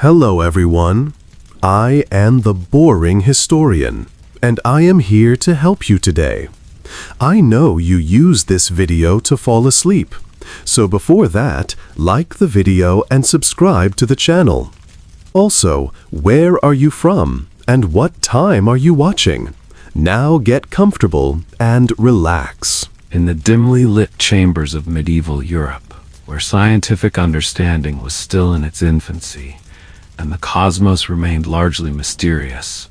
Hello everyone, I am the boring historian, and I am here to help you today. I know you use this video to fall asleep, so before that, like the video and subscribe to the channel. Also, where are you from and what time are you watching? Now get comfortable and relax. In the dimly lit chambers of medieval Europe, where scientific understanding was still in its infancy, and the cosmos remained largely mysterious,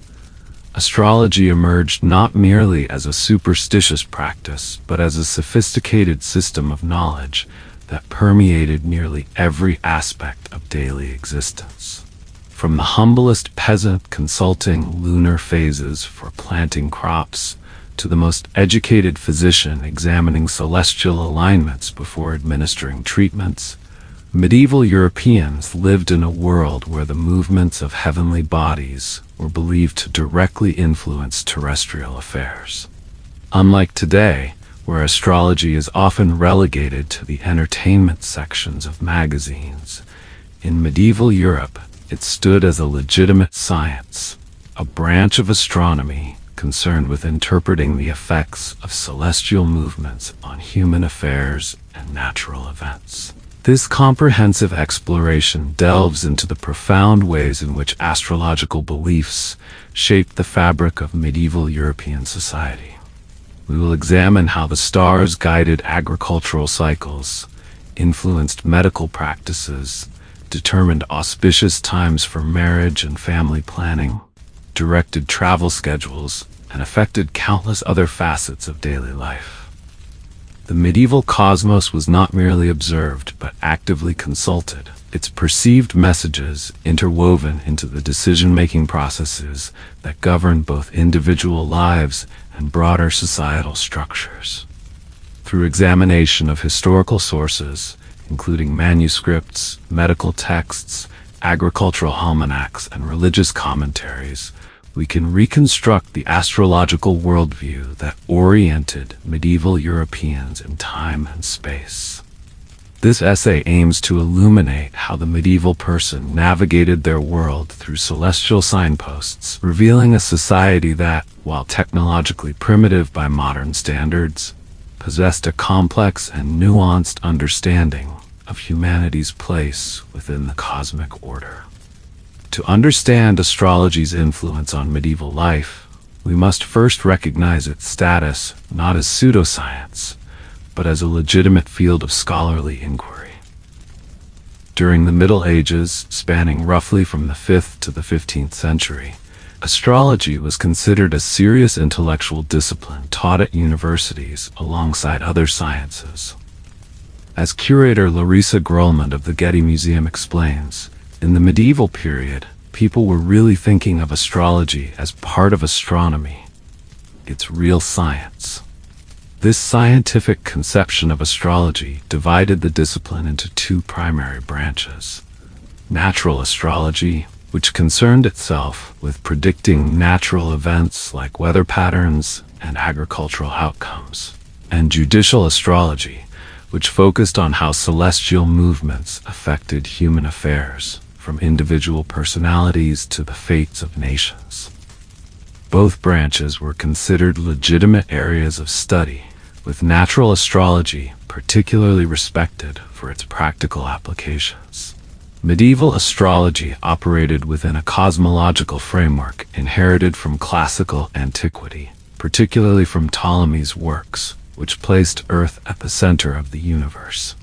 astrology emerged not merely as a superstitious practice, but as a sophisticated system of knowledge that permeated nearly every aspect of daily existence. From the humblest peasant consulting lunar phases for planting crops, to the most educated physician examining celestial alignments before administering treatments, medieval Europeans lived in a world where the movements of heavenly bodies were believed to directly influence terrestrial affairs. Unlike today, where astrology is often relegated to the entertainment sections of magazines, in medieval Europe it stood as a legitimate science, a branch of astronomy concerned with interpreting the effects of celestial movements on human affairs and natural events. This comprehensive exploration delves into the profound ways in which astrological beliefs shaped the fabric of medieval European society. We will examine how the stars guided agricultural cycles, influenced medical practices, determined auspicious times for marriage and family planning, directed travel schedules, and affected countless other facets of daily life. The medieval cosmos was not merely observed, but actively consulted, its perceived messages interwoven into the decision-making processes that governed both individual lives and broader societal structures. Through examination of historical sources, including manuscripts, medical texts, agricultural almanacs, and religious commentaries, we can reconstruct the astrological worldview that oriented medieval Europeans in time and space. This essay aims to illuminate how the medieval person navigated their world through celestial signposts, revealing a society that, while technologically primitive by modern standards, possessed a complex and nuanced understanding of humanity's place within the cosmic order. To understand astrology's influence on medieval life, we must first recognize its status not as pseudoscience, but as a legitimate field of scholarly inquiry. During the Middle Ages, spanning roughly from the 5th to the 15th century, astrology was considered a serious intellectual discipline taught at universities alongside other sciences. As curator Larissa Grolmund of the Getty Museum explains, in the medieval period, people were really thinking of astrology as part of astronomy. It's real science. This scientific conception of astrology divided the discipline into two primary branches: natural astrology, which concerned itself with predicting natural events like weather patterns and agricultural outcomes, and judicial astrology, which focused on how celestial movements affected human affairs, from individual personalities to the fates of nations. Both branches were considered legitimate areas of study, with natural astrology particularly respected for its practical applications. Medieval astrology operated within a cosmological framework inherited from classical antiquity, particularly from Ptolemy's works, which placed Earth at the center of the universe.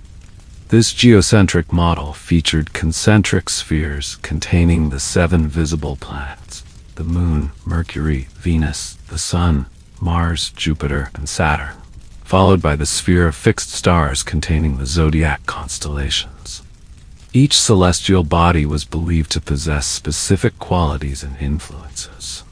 This geocentric model featured concentric spheres containing the 7 visible planets: the Moon, Mercury, Venus, the Sun, Mars, Jupiter, and Saturn, followed by the sphere of fixed stars containing the zodiac constellations. Each celestial body was believed to possess specific qualities and influences.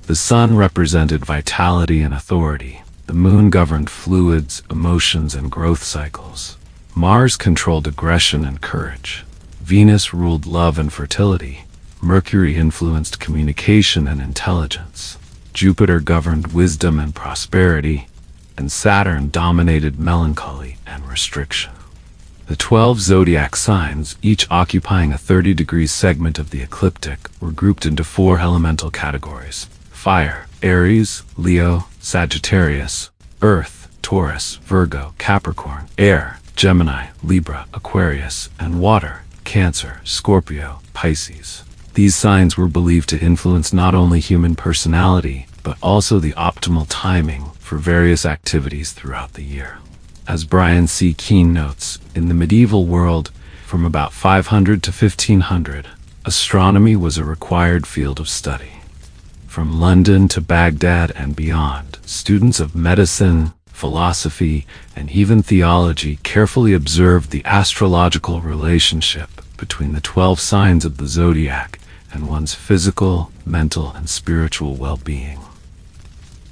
The Sun represented vitality and authority. The Moon governed fluids, emotions, and growth cycles. Mars controlled aggression and courage. Venus ruled love and fertility. Mercury influenced communication and intelligence. Jupiter governed wisdom and prosperity. And Saturn dominated melancholy and restriction. The 12 zodiac signs, each occupying a 30-degree segment of the ecliptic, were grouped into 4 elemental categories: fire, Aries, Leo, Sagittarius; earth, Taurus, Virgo, Capricorn; air, Gemini, Libra, Aquarius; and water, Cancer, Scorpio, Pisces. These signs were believed to influence not only human personality, but also the optimal timing for various activities throughout the year. As Brian C. Keene notes, in the medieval world, from about 500 to 1500, astronomy was a required field of study. From London to Baghdad and beyond, students of medicine, philosophy, and even theology carefully observed the astrological relationship between the 12 signs of the zodiac and one's physical, mental, and spiritual well-being.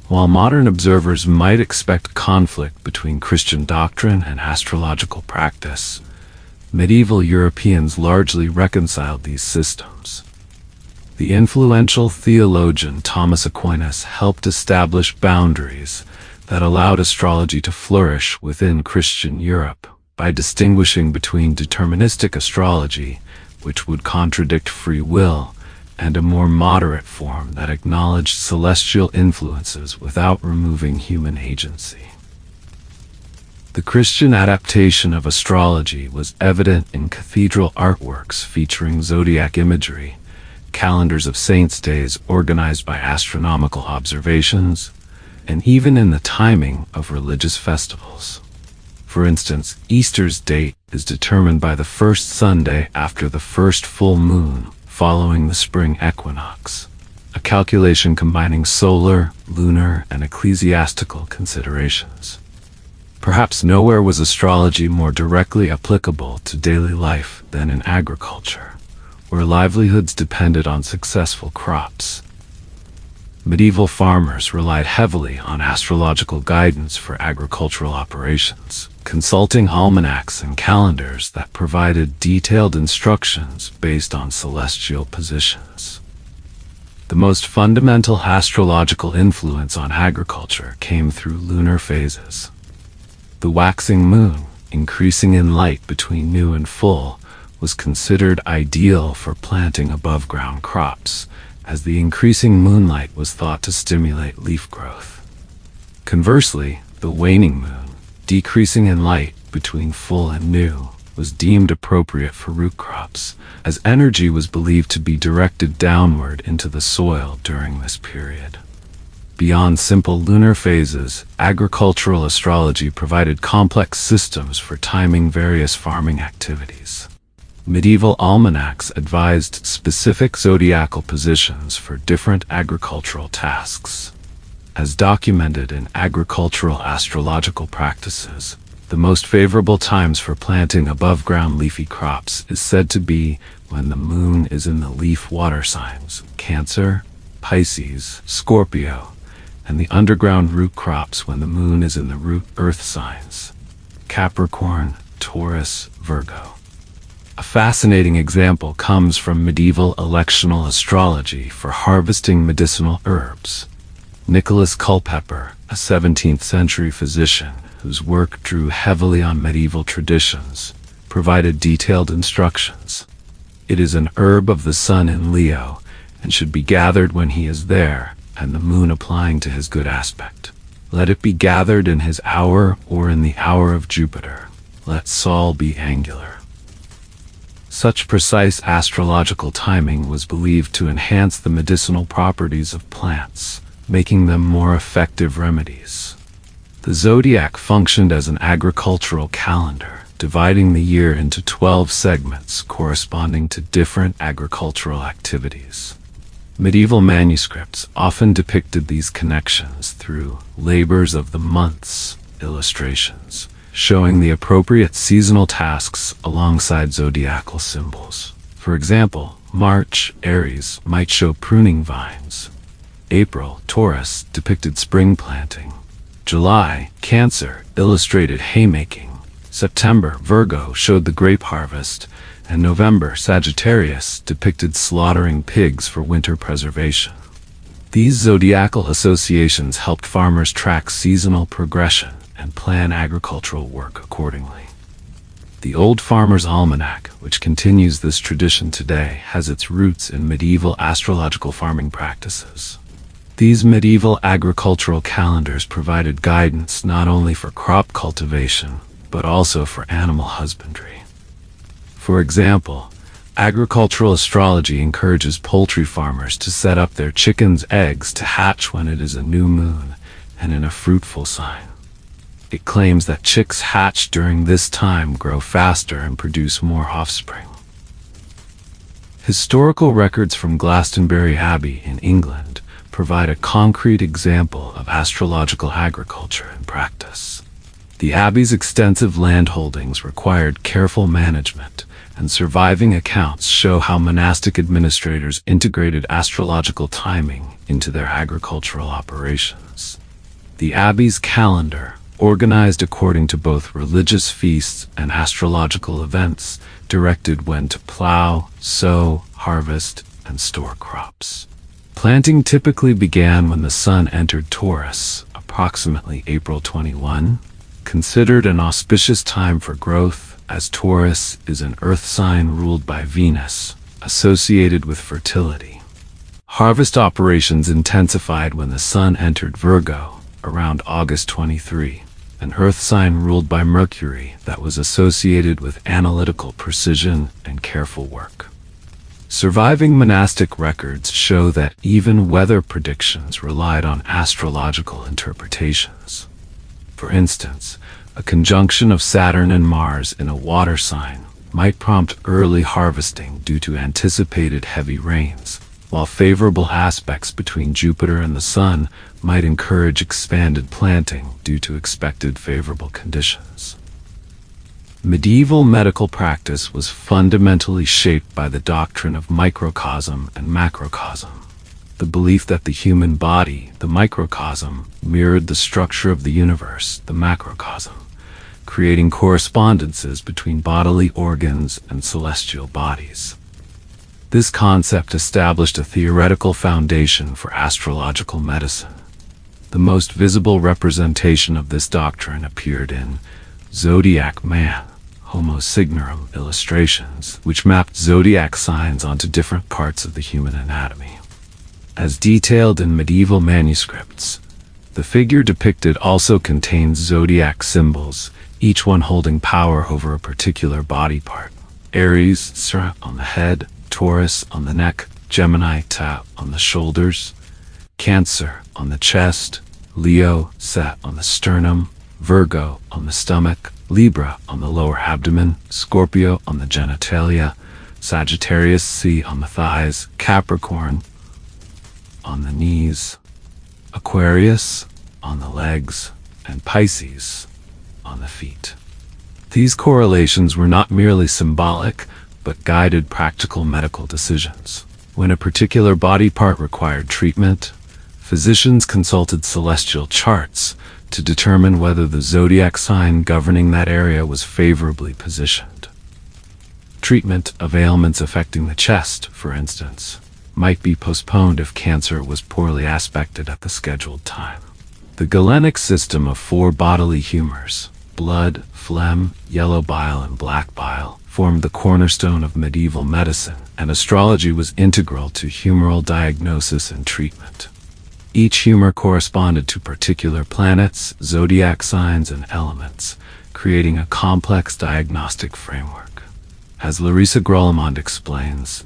While modern observers might expect conflict between Christian doctrine and astrological practice, medieval Europeans largely reconciled these systems. The influential theologian Thomas Aquinas helped establish boundaries that allowed astrology to flourish within Christian Europe by distinguishing between deterministic astrology, which would contradict free will, and a more moderate form that acknowledged celestial influences without removing human agency. The Christian adaptation of astrology was evident in cathedral artworks featuring zodiac imagery, calendars of saints' days organized by astronomical observations, and even in the timing of religious festivals. For instance, Easter's date is determined by the first Sunday after the first full moon following the spring equinox, a calculation combining solar, lunar, and ecclesiastical considerations. Perhaps nowhere was astrology more directly applicable to daily life than in agriculture, where livelihoods depended on successful crops. Medieval farmers relied heavily on astrological guidance for agricultural operations, consulting almanacs and calendars that provided detailed instructions based on celestial positions. The most fundamental astrological influence on agriculture came through lunar phases. The waxing moon, increasing in light between new and full, was considered ideal for planting above-ground crops, as the increasing moonlight was thought to stimulate leaf growth. Conversely, the waning moon, decreasing in light between full and new, was deemed appropriate for root crops, as energy was believed to be directed downward into the soil during this period. Beyond simple lunar phases, agricultural astrology provided complex systems for timing various farming activities. Medieval almanacs advised specific zodiacal positions for different agricultural tasks. As documented in agricultural astrological practices, the most favorable times for planting above-ground leafy crops is said to be when the moon is in the leaf water signs, Cancer, Pisces, Scorpio, and the underground root crops when the moon is in the root earth signs, Capricorn, Taurus, Virgo. A fascinating example comes from medieval electional astrology for harvesting medicinal herbs. Nicholas Culpeper, a 17th-century physician whose work drew heavily on medieval traditions, provided detailed instructions. It is an herb of the sun in Leo, and should be gathered when he is there, and the moon applying to his good aspect. Let it be gathered in his hour or in the hour of Jupiter. Let Sol be angular. Such precise astrological timing was believed to enhance the medicinal properties of plants, making them more effective remedies. The zodiac functioned as an agricultural calendar, dividing the year into 12 segments corresponding to different agricultural activities. Medieval manuscripts often depicted these connections through labors of the months illustrations, showing the appropriate seasonal tasks alongside zodiacal symbols. For example, March, Aries, might show pruning vines. April, Taurus, depicted spring planting. July, Cancer, illustrated haymaking. September, Virgo, showed the grape harvest. And November, Sagittarius, depicted slaughtering pigs for winter preservation. These zodiacal associations helped farmers track seasonal progression and plan agricultural work accordingly. The Old Farmer's Almanac, which continues this tradition today, has its roots in medieval astrological farming practices. These medieval agricultural calendars provided guidance not only for crop cultivation, but also for animal husbandry. For example, agricultural astrology encourages poultry farmers to set up their chickens' eggs to hatch when it is a new moon and in a fruitful sign. It claims that chicks hatched during this time grow faster and produce more offspring. Historical records from Glastonbury Abbey in England provide a concrete example of astrological agriculture in practice. The abbey's extensive landholdings required careful management, and surviving accounts show how monastic administrators integrated astrological timing into their agricultural operations. The abbey's calendar, organized according to both religious feasts and astrological events, directed when to plow, sow, harvest, and store crops. Planting typically began when the sun entered Taurus, approximately April 21, considered an auspicious time for growth, as Taurus is an earth sign ruled by Venus, associated with fertility. Harvest operations intensified when the sun entered Virgo, around August 23, an earth sign ruled by Mercury that was associated with analytical precision and careful work. Surviving monastic records show that even weather predictions relied on astrological interpretations. For instance, a conjunction of Saturn and Mars in a water sign might prompt early harvesting due to anticipated heavy rains, while favorable aspects between Jupiter and the Sun might encourage expanded planting due to expected favorable conditions. Medieval medical practice was fundamentally shaped by the doctrine of microcosm and macrocosm, the belief that the human body, the microcosm, mirrored the structure of the universe, the macrocosm, creating correspondences between bodily organs and celestial bodies. This concept established a theoretical foundation for astrological medicine. The most visible representation of this doctrine appeared in Zodiac Man, Homo Signorum illustrations, which mapped zodiac signs onto different parts of the human anatomy. As detailed in medieval manuscripts, the figure depicted also contains zodiac symbols, each one holding power over a particular body part. Aries, on the head, Taurus on the neck, Gemini, on the shoulders, Cancer on the chest, Leo, on the sternum, Virgo on the stomach, Libra on the lower abdomen, Scorpio on the genitalia, Sagittarius on the thighs, Capricorn on the knees, Aquarius on the legs, and Pisces on the feet. These correlations were not merely symbolic, but guided practical medical decisions. When a particular body part required treatment, physicians consulted celestial charts to determine whether the zodiac sign governing that area was favorably positioned. Treatment of ailments affecting the chest, for instance, might be postponed if cancer was poorly aspected at the scheduled time. The Galenic system of 4 bodily humors, blood, phlegm, yellow bile, and black bile, formed the cornerstone of medieval medicine, and astrology was integral to humoral diagnosis and treatment. Each humor corresponded to particular planets, zodiac signs, and elements, creating a complex diagnostic framework. As Larissa Grollemond explains,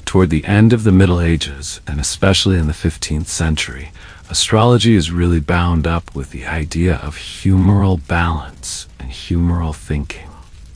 toward the end of the Middle Ages, and especially in the 15th century, astrology is really bound up with the idea of humoral balance and humoral thinking.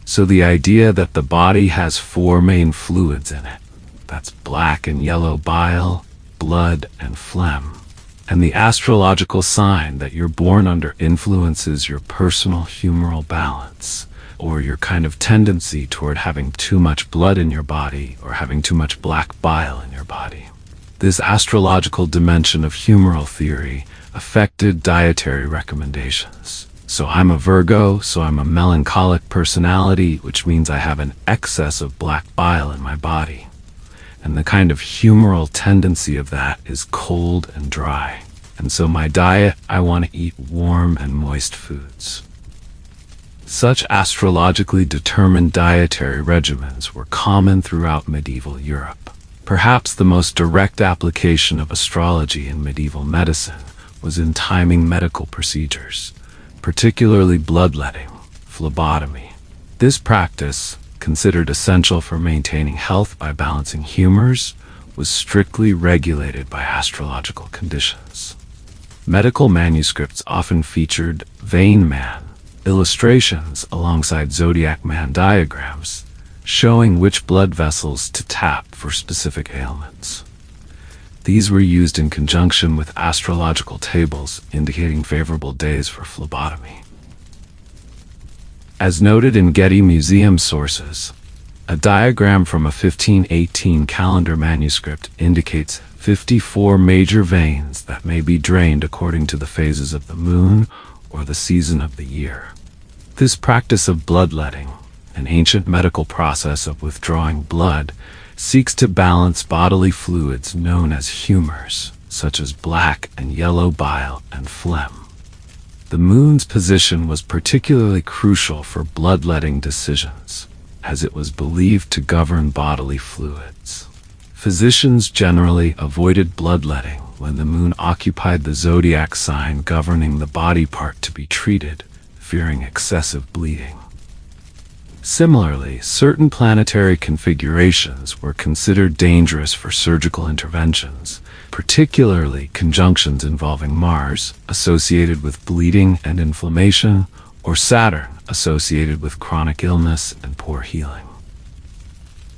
So the idea that the body has 4 main fluids in it, that's black and yellow bile, blood, and phlegm, and the astrological sign that you're born under influences your personal humoral balance, or your kind of tendency toward having too much blood in your body or having too much black bile in your body. This astrological dimension of humoral theory affected dietary recommendations. So I'm a Virgo, so I'm a melancholic personality, which means I have an excess of black bile in my body. And the kind of humoral tendency of that is cold and dry. And so my diet, I want to eat warm and moist foods. Such astrologically determined dietary regimens were common throughout medieval Europe. Perhaps the most direct application of astrology in medieval medicine was in timing medical procedures, particularly bloodletting, phlebotomy. This practice, considered essential for maintaining health by balancing humors, was strictly regulated by astrological conditions. Medical manuscripts often featured vein man illustrations alongside zodiac man diagrams, showing which blood vessels to tap for specific ailments. These were used in conjunction with astrological tables indicating favorable days for phlebotomy. As noted in Getty Museum sources, a diagram from a 1518 calendar manuscript indicates 54 major veins that may be drained according to the phases of the moon or the season of the year. This practice of bloodletting, an ancient medical process of withdrawing blood, seeks to balance bodily fluids known as humors, such as black and yellow bile and phlegm. The moon's position was particularly crucial for bloodletting decisions, as it was believed to govern bodily fluids. Physicians generally avoided bloodletting when the moon occupied the zodiac sign governing the body part to be treated, fearing excessive bleeding. Similarly, certain planetary configurations were considered dangerous for surgical interventions, particularly conjunctions involving Mars, associated with bleeding and inflammation, or Saturn, associated with chronic illness and poor healing.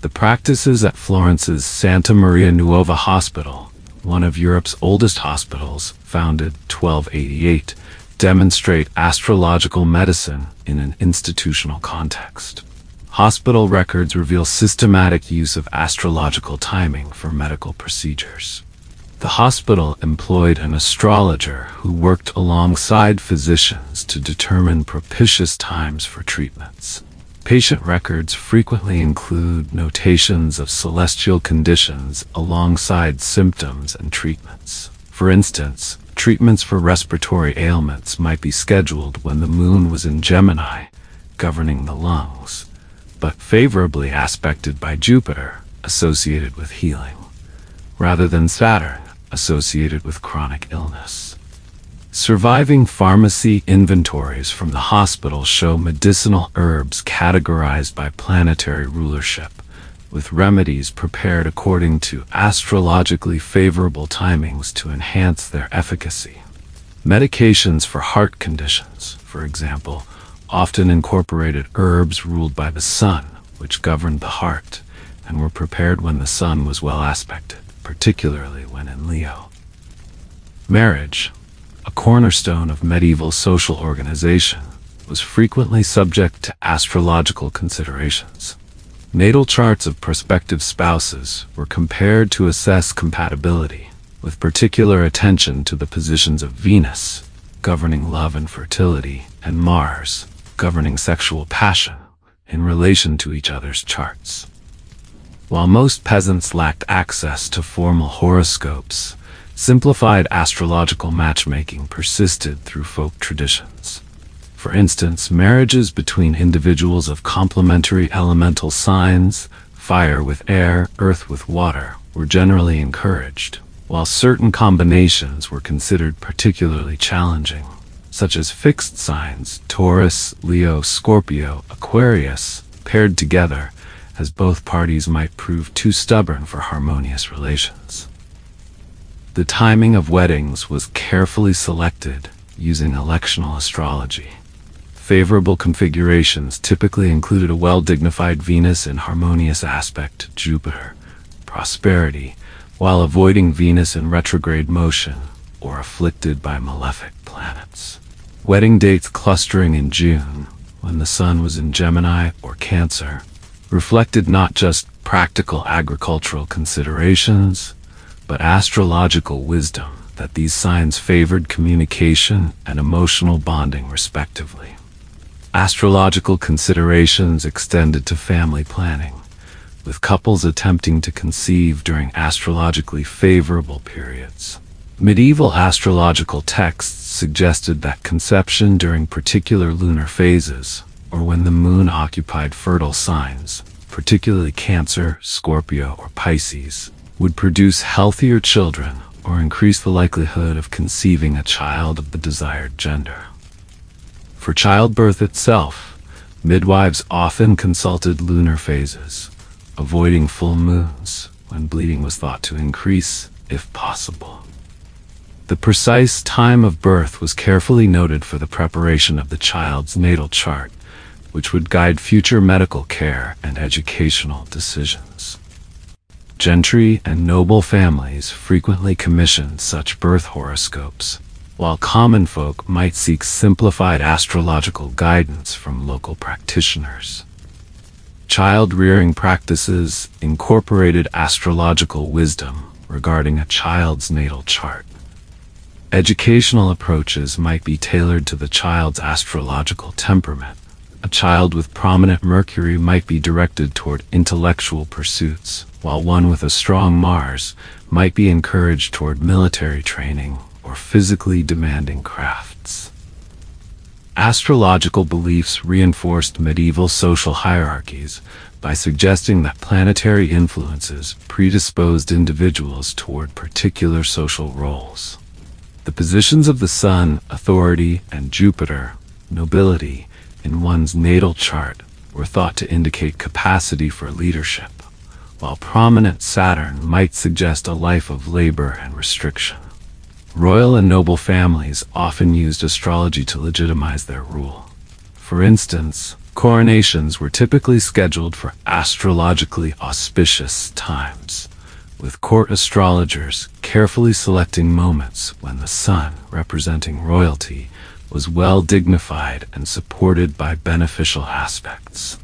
The practices at Florence's Santa Maria Nuova Hospital, one of Europe's oldest hospitals, founded 1288, demonstrate astrological medicine in an institutional context. Hospital records reveal systematic use of astrological timing for medical procedures. The hospital employed an astrologer who worked alongside physicians to determine propitious times for treatments. Patient records frequently include notations of celestial conditions alongside symptoms and treatments. For instance, treatments for respiratory ailments might be scheduled when the moon was in Gemini, governing the lungs, but favorably aspected by Jupiter, associated with healing, rather than Saturn, associated with chronic illness. Surviving pharmacy inventories from the hospital show medicinal herbs categorized by planetary rulership, with remedies prepared according to astrologically favorable timings to enhance their efficacy. Medications for heart conditions, for example, often incorporated herbs ruled by the sun, which governed the heart, and were prepared when the sun was well aspected, particularly when in Leo. Marriage, a cornerstone of medieval social organization, was frequently subject to astrological considerations. Natal charts of prospective spouses were compared to assess compatibility, with particular attention to the positions of Venus, governing love and fertility, and Mars, governing sexual passion, in relation to each other's charts. While most peasants lacked access to formal horoscopes, simplified astrological matchmaking persisted through folk traditions. For instance, marriages between individuals of complementary elemental signs, fire with air, earth with water, were generally encouraged, while certain combinations were considered particularly challenging, such as fixed signs, Taurus, Leo, Scorpio, Aquarius, paired together, as both parties might prove too stubborn for harmonious relations. The timing of weddings was carefully selected using electional astrology. Favorable configurations typically included a well-dignified Venus in harmonious aspect to Jupiter, prosperity, while avoiding Venus in retrograde motion or afflicted by malefic planets. Wedding dates clustering in June, when the sun was in Gemini or Cancer, reflected not just practical agricultural considerations, but astrological wisdom that these signs favored communication and emotional bonding respectively. Astrological considerations extended to family planning, with couples attempting to conceive during astrologically favorable periods. Medieval astrological texts suggested that conception during particular lunar phases, or when the moon occupied fertile signs, particularly Cancer, Scorpio, or Pisces, would produce healthier children or increase the likelihood of conceiving a child of the desired gender. For childbirth itself, midwives often consulted lunar phases, avoiding full moons when bleeding was thought to increase, if possible. The precise time of birth was carefully noted for the preparation of the child's natal chart, which would guide future medical care and educational decisions. Gentry and noble families frequently commissioned such birth horoscopes, while common folk might seek simplified astrological guidance from local practitioners. Child-rearing practices incorporated astrological wisdom regarding a child's natal chart. Educational approaches might be tailored to the child's astrological temperament. A child with prominent Mercury might be directed toward intellectual pursuits, while one with a strong Mars might be encouraged toward military training or physically demanding crafts. Astrological beliefs reinforced medieval social hierarchies by suggesting that planetary influences predisposed individuals toward particular social roles. The positions of the Sun, authority, and Jupiter, nobility, in one's natal chart were thought to indicate capacity for leadership, while prominent Saturn might suggest a life of labor and restriction. Royal and noble families often used astrology to legitimize their rule. For instance, coronations were typically scheduled for astrologically auspicious times, with court astrologers carefully selecting moments when the Sun, representing royalty, was well dignified and supported by beneficial aspects.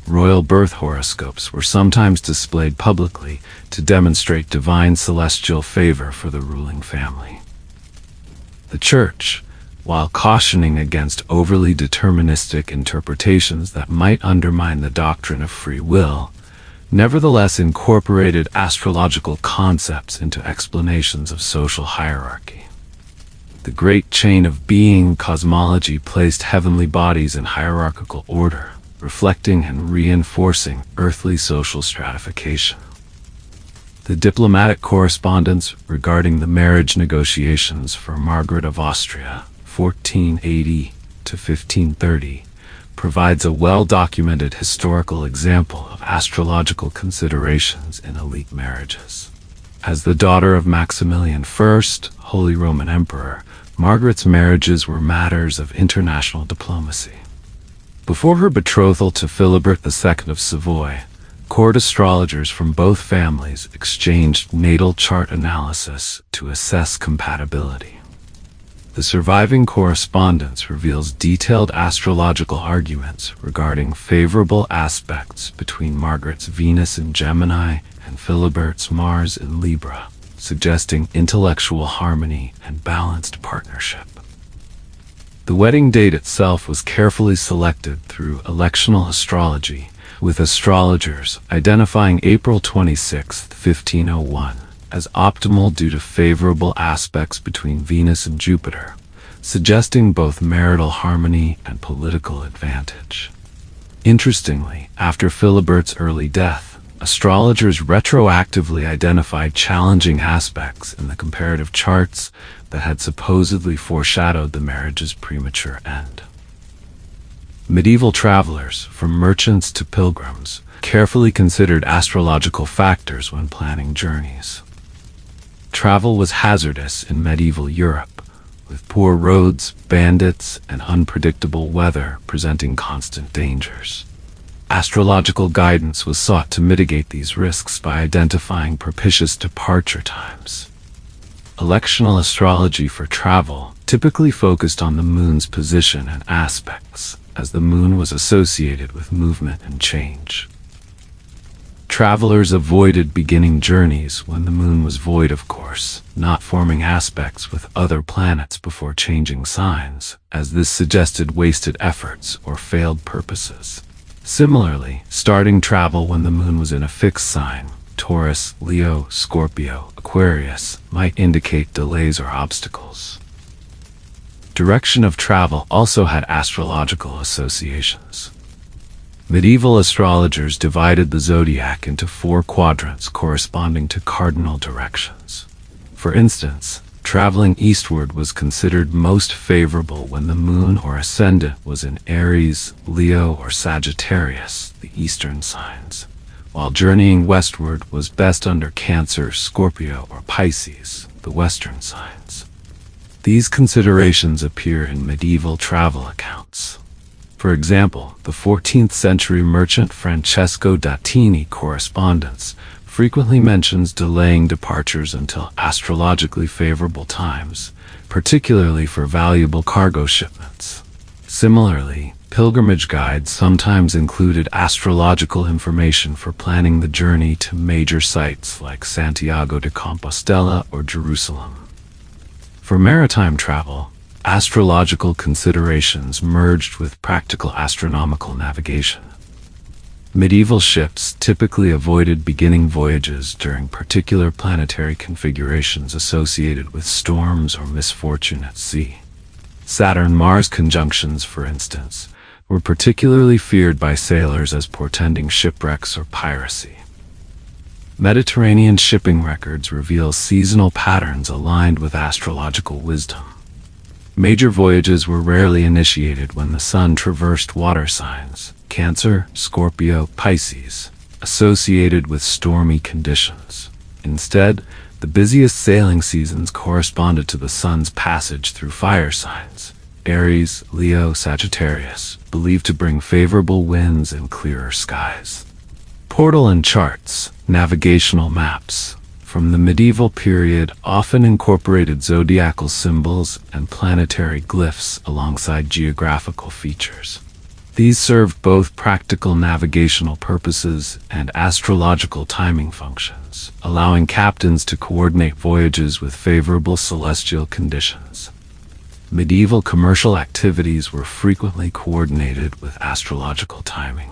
Royal birth horoscopes were sometimes displayed publicly to demonstrate divine celestial favor for the ruling family. The Church, while cautioning against overly deterministic interpretations that might undermine the doctrine of free will, nevertheless incorporated astrological concepts into explanations of social hierarchy. The great chain of being cosmology placed heavenly bodies in hierarchical order, reflecting and reinforcing earthly social stratification. The diplomatic correspondence regarding the marriage negotiations for Margaret of Austria, 1480 to 1530, provides a well-documented historical example of astrological considerations in elite marriages. As the daughter of Maximilian I, Holy Roman Emperor, Margaret's marriages were matters of international diplomacy. Before her betrothal to Philibert II of Savoy, court astrologers from both families exchanged natal chart analysis to assess compatibility. The surviving correspondence reveals detailed astrological arguments regarding favorable aspects between Margaret's Venus in Gemini and Philibert's Mars in Libra, suggesting intellectual harmony and balanced partnership. The wedding date itself was carefully selected through electional astrology, with astrologers identifying April 26, 1501, as optimal due to favorable aspects between Venus and Jupiter, suggesting both marital harmony and political advantage. Interestingly, after Philibert's early death, astrologers retroactively identified challenging aspects in the comparative charts that had supposedly foreshadowed the marriage's premature end. Medieval travelers, from merchants to pilgrims, carefully considered astrological factors when planning journeys. Travel was hazardous in medieval Europe, with poor roads, bandits, and unpredictable weather presenting constant dangers. Astrological guidance was sought to mitigate these risks by identifying propitious departure times. Electional astrology for travel typically focused on the moon's position and aspects, as the moon was associated with movement and change. Travelers avoided beginning journeys when the moon was void of course, not forming aspects with other planets before changing signs, as this suggested wasted efforts or failed purposes. Similarly, starting travel when the moon was in a fixed sign, Taurus, Leo, Scorpio, Aquarius, might indicate delays or obstacles. direction of travel also had astrological associations. Medieval astrologers divided the zodiac into 4 quadrants corresponding to cardinal directions. For instance, traveling eastward was considered most favorable when the moon or ascendant was in Aries, Leo, or Sagittarius, the eastern signs, while journeying westward was best under Cancer, Scorpio, or Pisces, the western signs. These considerations appear in medieval travel accounts. For example, the 14th century merchant Francesco da Tini correspondence frequently mentions delaying departures until astrologically favorable times, particularly for valuable cargo shipments. Similarly, pilgrimage guides sometimes included astrological information for planning the journey to major sites like Santiago de Compostela or Jerusalem. For maritime travel, astrological considerations merged with practical astronomical navigation. Medieval ships typically avoided beginning voyages during particular planetary configurations associated with storms or misfortune at sea. Saturn-Mars conjunctions, for instance, were particularly feared by sailors as portending shipwrecks or piracy. Mediterranean shipping records reveal seasonal patterns aligned with astrological wisdom. Major voyages were rarely initiated when the sun traversed water signs, Cancer, Scorpio, Pisces, associated with stormy conditions. Instead, the busiest sailing seasons corresponded to the sun's passage through fire signs, Aries, Leo, Sagittarius, believed to bring favorable winds and clearer skies. Portal and charts, navigational maps, from the medieval period often incorporated zodiacal symbols and planetary glyphs alongside geographical features. These served both practical navigational purposes and astrological timing functions, allowing captains to coordinate voyages with favorable celestial conditions. Medieval commercial activities were frequently coordinated with astrological timing.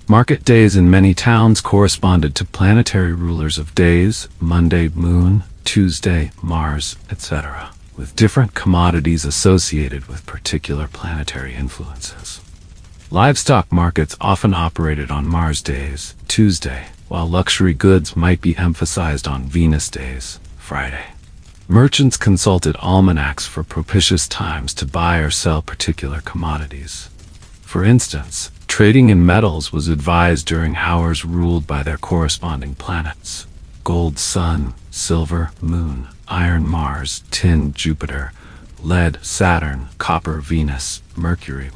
Market days in many towns corresponded to planetary rulers of days, Monday, Moon, Tuesday, Mars, etc., with different commodities associated with particular planetary influences. Livestock markets often operated on Mars days, Tuesday, while luxury goods might be emphasized on Venus days, Friday. Merchants consulted almanacs for propitious times to buy or sell particular commodities. For instance, trading in metals was advised during hours ruled by their corresponding planets: gold, Sun; silver, Moon; iron, Mars; tin, Jupiter; lead, Saturn; copper, Venus; Mercury.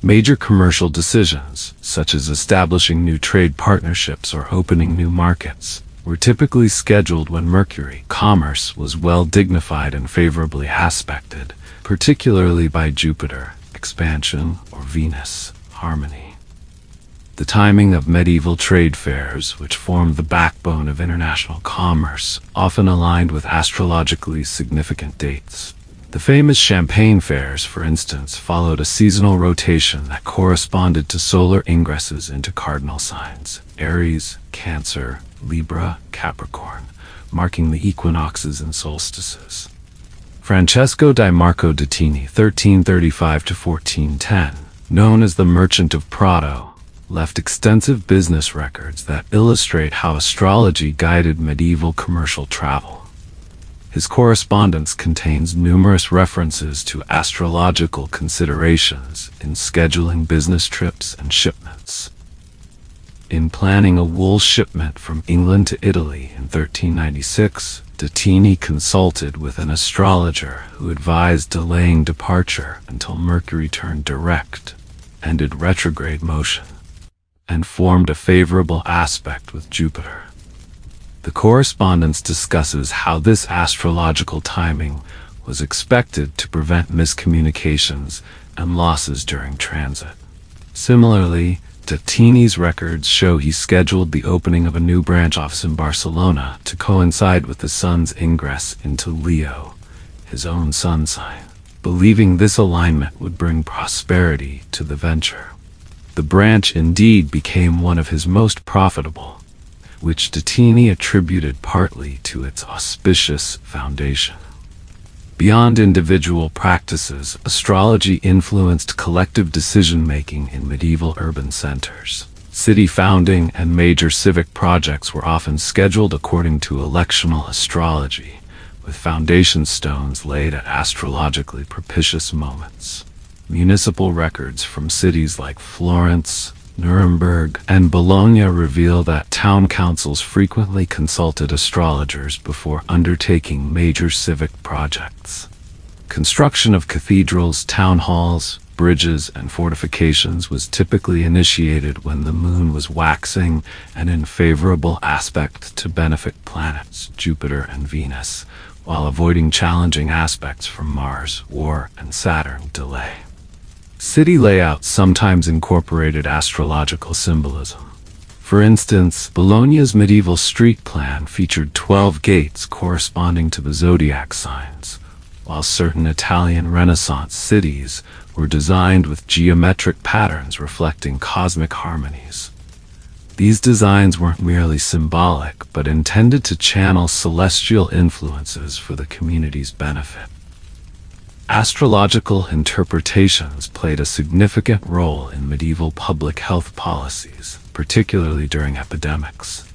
Major commercial decisions, such as establishing new trade partnerships or opening new markets, were typically scheduled when Mercury, commerce, was well dignified and favorably aspected, particularly by Jupiter, expansion, or Venus, harmony. The timing of medieval trade fairs, which formed the backbone of international commerce, often aligned with astrologically significant dates. The famous Champagne fairs, for instance, followed a seasonal rotation that corresponded to solar ingresses into cardinal signs: Aries, Cancer, Libra, Capricorn, marking the equinoxes and solstices. Francesco di Marco da Tini, 1335–1410, known as the Merchant of Prato, left extensive business records that illustrate how astrology guided medieval commercial travel. His correspondence contains numerous references to astrological considerations in scheduling business trips and shipments. In planning a wool shipment from England to Italy in 1396, da Tini consulted with an astrologer who advised delaying departure until Mercury turned direct, ended retrograde motion, and formed a favorable aspect with Jupiter. The correspondence discusses how this astrological timing was expected to prevent miscommunications and losses during transit. Similarly, da Tini's records show he scheduled the opening of a new branch office in Barcelona to coincide with the sun's ingress into Leo, his own sun sign, believing this alignment would bring prosperity to the venture. The branch indeed became one of his most profitable, which da Tini attributed partly to its auspicious foundation. Beyond individual practices, astrology influenced collective decision-making in medieval urban centers. City founding and major civic projects were often scheduled according to electional astrology, with foundation stones laid at astrologically propitious moments. Municipal records from cities like Florence, Nuremberg, and Bologna reveal that town councils frequently consulted astrologers before undertaking major civic projects. Construction of cathedrals, town halls, bridges, and fortifications was typically initiated when the moon was waxing and in favorable aspect to benefic planets, Jupiter and Venus, while avoiding challenging aspects from Mars, war, and Saturn, delay. City layouts sometimes incorporated astrological symbolism. For instance, Bologna's medieval street plan featured 12 gates corresponding to the zodiac signs, while certain Italian Renaissance cities were designed with geometric patterns reflecting cosmic harmonies. These designs weren't merely symbolic, but intended to channel celestial influences for the community's benefit. Astrological interpretations played a significant role in medieval public health policies, particularly during epidemics.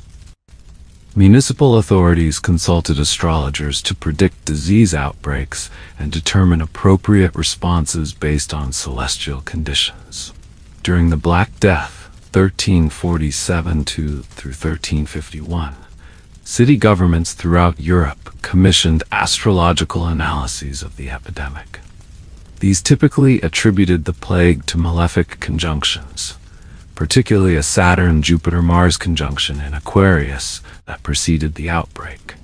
Municipal authorities consulted astrologers to predict disease outbreaks and determine appropriate responses based on celestial conditions. During the Black Death, 1347 through 1351, city governments throughout Europe commissioned astrological analyses of the epidemic. These typically attributed the plague to malefic conjunctions, particularly a Saturn-Jupiter-Mars conjunction in Aquarius that preceded the outbreak.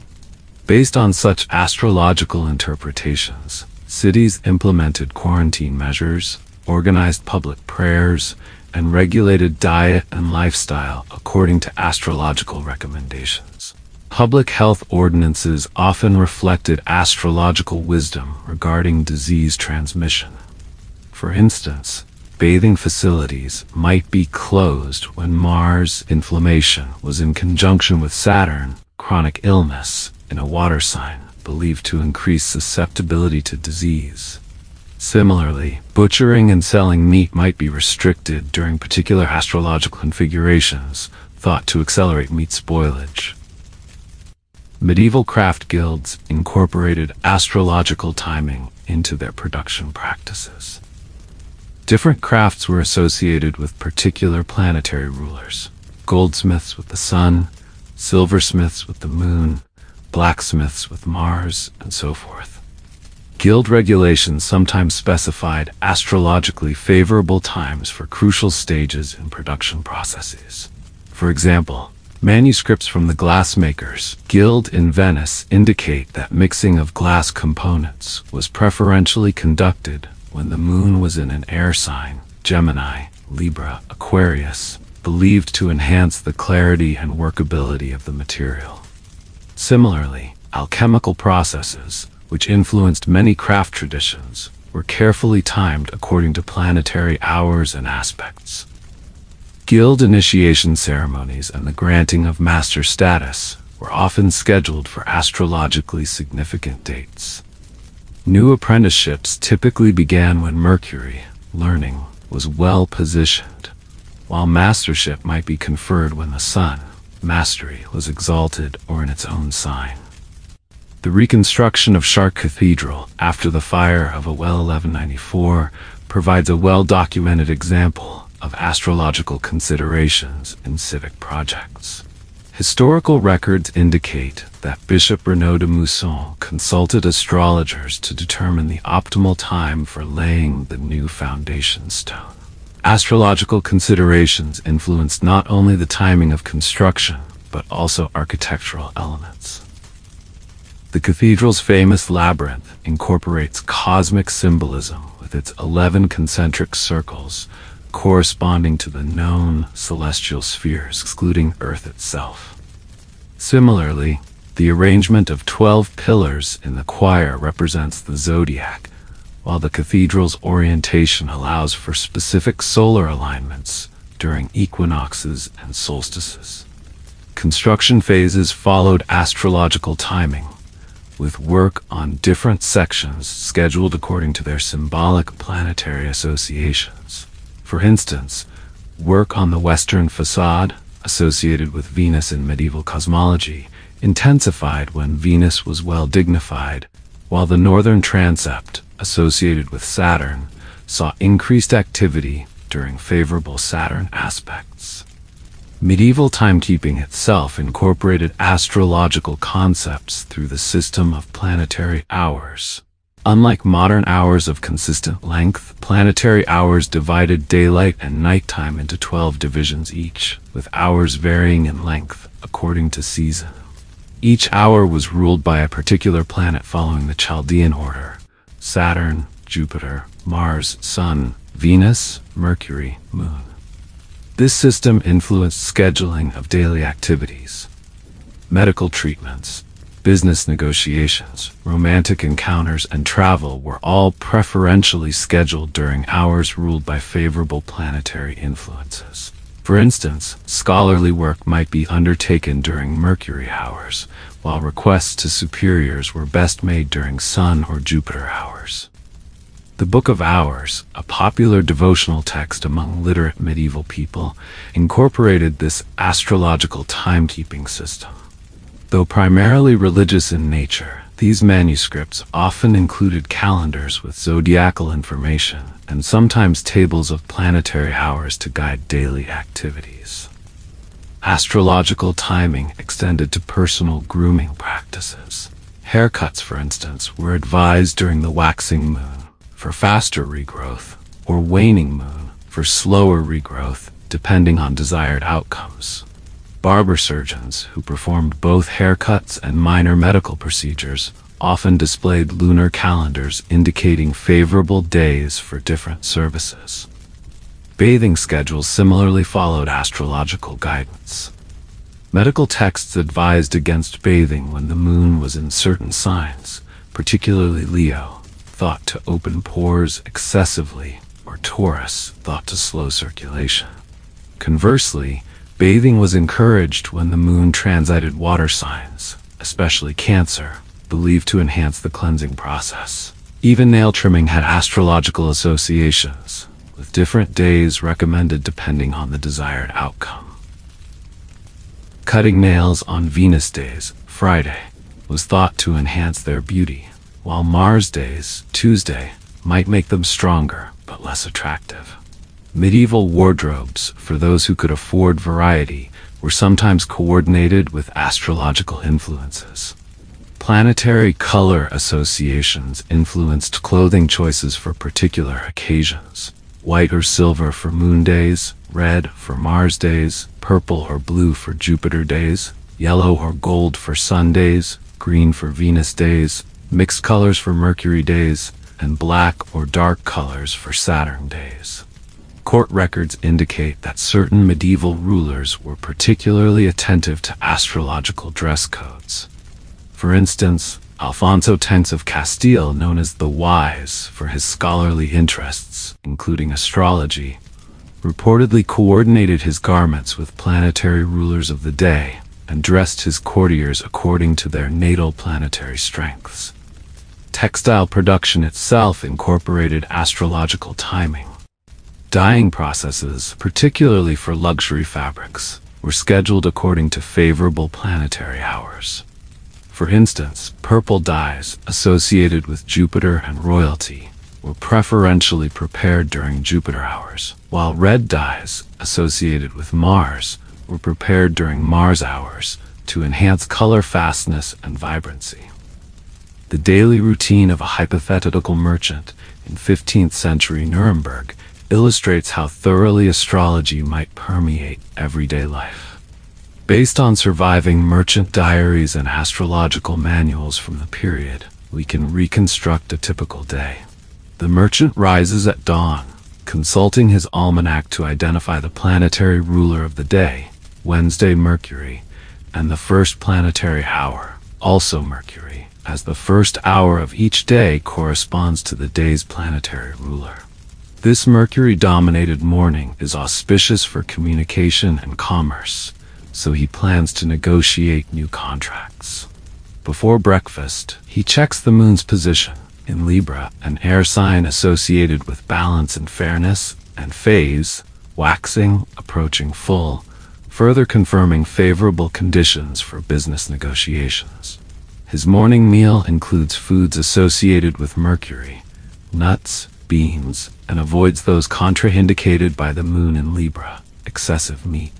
Based on such astrological interpretations, cities implemented quarantine measures, organized public prayers, and regulated diet and lifestyle according to astrological recommendations. Public health ordinances often reflected astrological wisdom regarding disease transmission. For instance, bathing facilities might be closed when Mars inflammation was in conjunction with Saturn, chronic illness, in a water sign, believed to increase susceptibility to disease. Similarly, butchering and selling meat might be restricted during particular astrological configurations, thought to accelerate meat spoilage. Medieval craft guilds incorporated astrological timing into their production practices. Different crafts were associated with particular planetary rulers: goldsmiths with the sun, silversmiths with the moon, blacksmiths with Mars, and so forth. Guild regulations sometimes specified astrologically favorable times for crucial stages in production processes. For example, manuscripts from the Glassmakers Guild in Venice indicate that mixing of glass components was preferentially conducted when the moon was in an air sign, Gemini, Libra, Aquarius, believed to enhance the clarity and workability of the material. Similarly, alchemical processes, which influenced many craft traditions, were carefully timed according to planetary hours and aspects. Guild initiation ceremonies and the granting of master status were often scheduled for astrologically significant dates. New apprenticeships typically began when Mercury, learning, was well positioned, while mastership might be conferred when the Sun, mastery, was exalted or in its own sign. The reconstruction of Chartres Cathedral after the fire of Awel 1194 provides a well-documented example of astrological considerations in civic projects. Historical records indicate that Bishop Renaud de Mousson consulted astrologers to determine the optimal time for laying the new foundation stone. Astrological considerations influenced not only the timing of construction, but also architectural elements. The cathedral's famous labyrinth incorporates cosmic symbolism with its 11 concentric circles corresponding to the known celestial spheres, excluding Earth itself. Similarly, the arrangement of 12 pillars in the choir represents the zodiac, while the cathedral's orientation allows for specific solar alignments during equinoxes and solstices. Construction phases followed astrological timing, with work on different sections scheduled according to their symbolic planetary associations. For instance, work on the western facade, associated with Venus in medieval cosmology, intensified when Venus was well dignified, while the northern transept, associated with Saturn, saw increased activity during favorable Saturn aspects. Medieval timekeeping itself incorporated astrological concepts through the system of planetary hours. Unlike modern hours of consistent length, planetary hours divided daylight and nighttime into 12 divisions each, with hours varying in length according to season. Each hour was ruled by a particular planet following the Chaldean order: Saturn, Jupiter, Mars, Sun, Venus, Mercury, Moon. This system influenced scheduling of daily activities. Medical treatments, business negotiations, romantic encounters, and travel were all preferentially scheduled during hours ruled by favorable planetary influences. For instance, scholarly work might be undertaken during Mercury hours, while requests to superiors were best made during Sun or Jupiter hours. The Book of Hours, a popular devotional text among literate medieval people, incorporated this astrological timekeeping system. Though primarily religious in nature, these manuscripts often included calendars with zodiacal information and sometimes tables of planetary hours to guide daily activities. Astrological timing extended to personal grooming practices. Haircuts, for instance, were advised during the waxing moon for faster regrowth, or waning moon for slower regrowth, depending on desired outcomes. Barber surgeons, who performed both haircuts and minor medical procedures, often displayed lunar calendars indicating favorable days for different services. Bathing schedules similarly followed astrological guidance. Medical texts advised against bathing when the moon was in certain signs, particularly Leo, thought to open pores excessively, or Taurus, thought to slow circulation. Conversely, bathing was encouraged when the moon transited water signs, especially Cancer, believed to enhance the cleansing process. Even nail trimming had astrological associations, with different days recommended depending on the desired outcome. Cutting nails on Venus days, Friday, was thought to enhance their beauty, while Mars days, Tuesday, might make them stronger but less attractive. Medieval wardrobes, for those who could afford variety, were sometimes coordinated with astrological influences. Planetary color associations influenced clothing choices for particular occasions. White or silver for moon days, red for Mars days, purple or blue for Jupiter days, yellow or gold for Sun days, green for Venus days, mixed colors for Mercury days, and black or dark colors for Saturn days. Court records indicate that certain medieval rulers were particularly attentive to astrological dress codes. For instance, Alfonso X of Castile, known as the Wise for his scholarly interests, including astrology, reportedly coordinated his garments with planetary rulers of the day and dressed his courtiers according to their natal planetary strengths. Textile production itself incorporated astrological timing. Dyeing processes, particularly for luxury fabrics, were scheduled according to favorable planetary hours. For instance, purple dyes associated with Jupiter and royalty were preferentially prepared during Jupiter hours, while red dyes associated with Mars were prepared during Mars hours to enhance color fastness and vibrancy. The daily routine of a hypothetical merchant in 15th century Nuremberg illustrates how thoroughly astrology might permeate everyday life. Based on surviving merchant diaries and astrological manuals from the period, we can reconstruct a typical day. The merchant rises at dawn, consulting his almanac to identify the planetary ruler of the day, Wednesday Mercury, and the first planetary hour, also Mercury, as the first hour of each day corresponds to the day's planetary ruler. This Mercury-dominated morning is auspicious for communication and commerce, so he plans to negotiate new contracts. Before breakfast, he checks the moon's position in Libra, an air sign associated with balance and fairness, and phase, waxing, approaching full, further confirming favorable conditions for business negotiations. His morning meal includes foods associated with Mercury, nuts, beans, and avoids those contraindicated by the moon in Libra, excessive meat.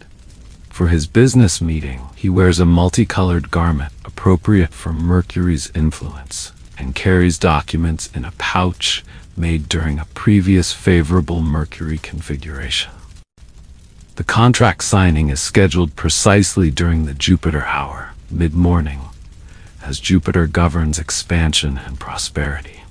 For his business meeting, he wears a multicolored garment appropriate for Mercury's influence and carries documents in a pouch made during a previous favorable Mercury configuration. The contract signing is scheduled precisely during the Jupiter hour, mid-morning, as Jupiter governs expansion and prosperity.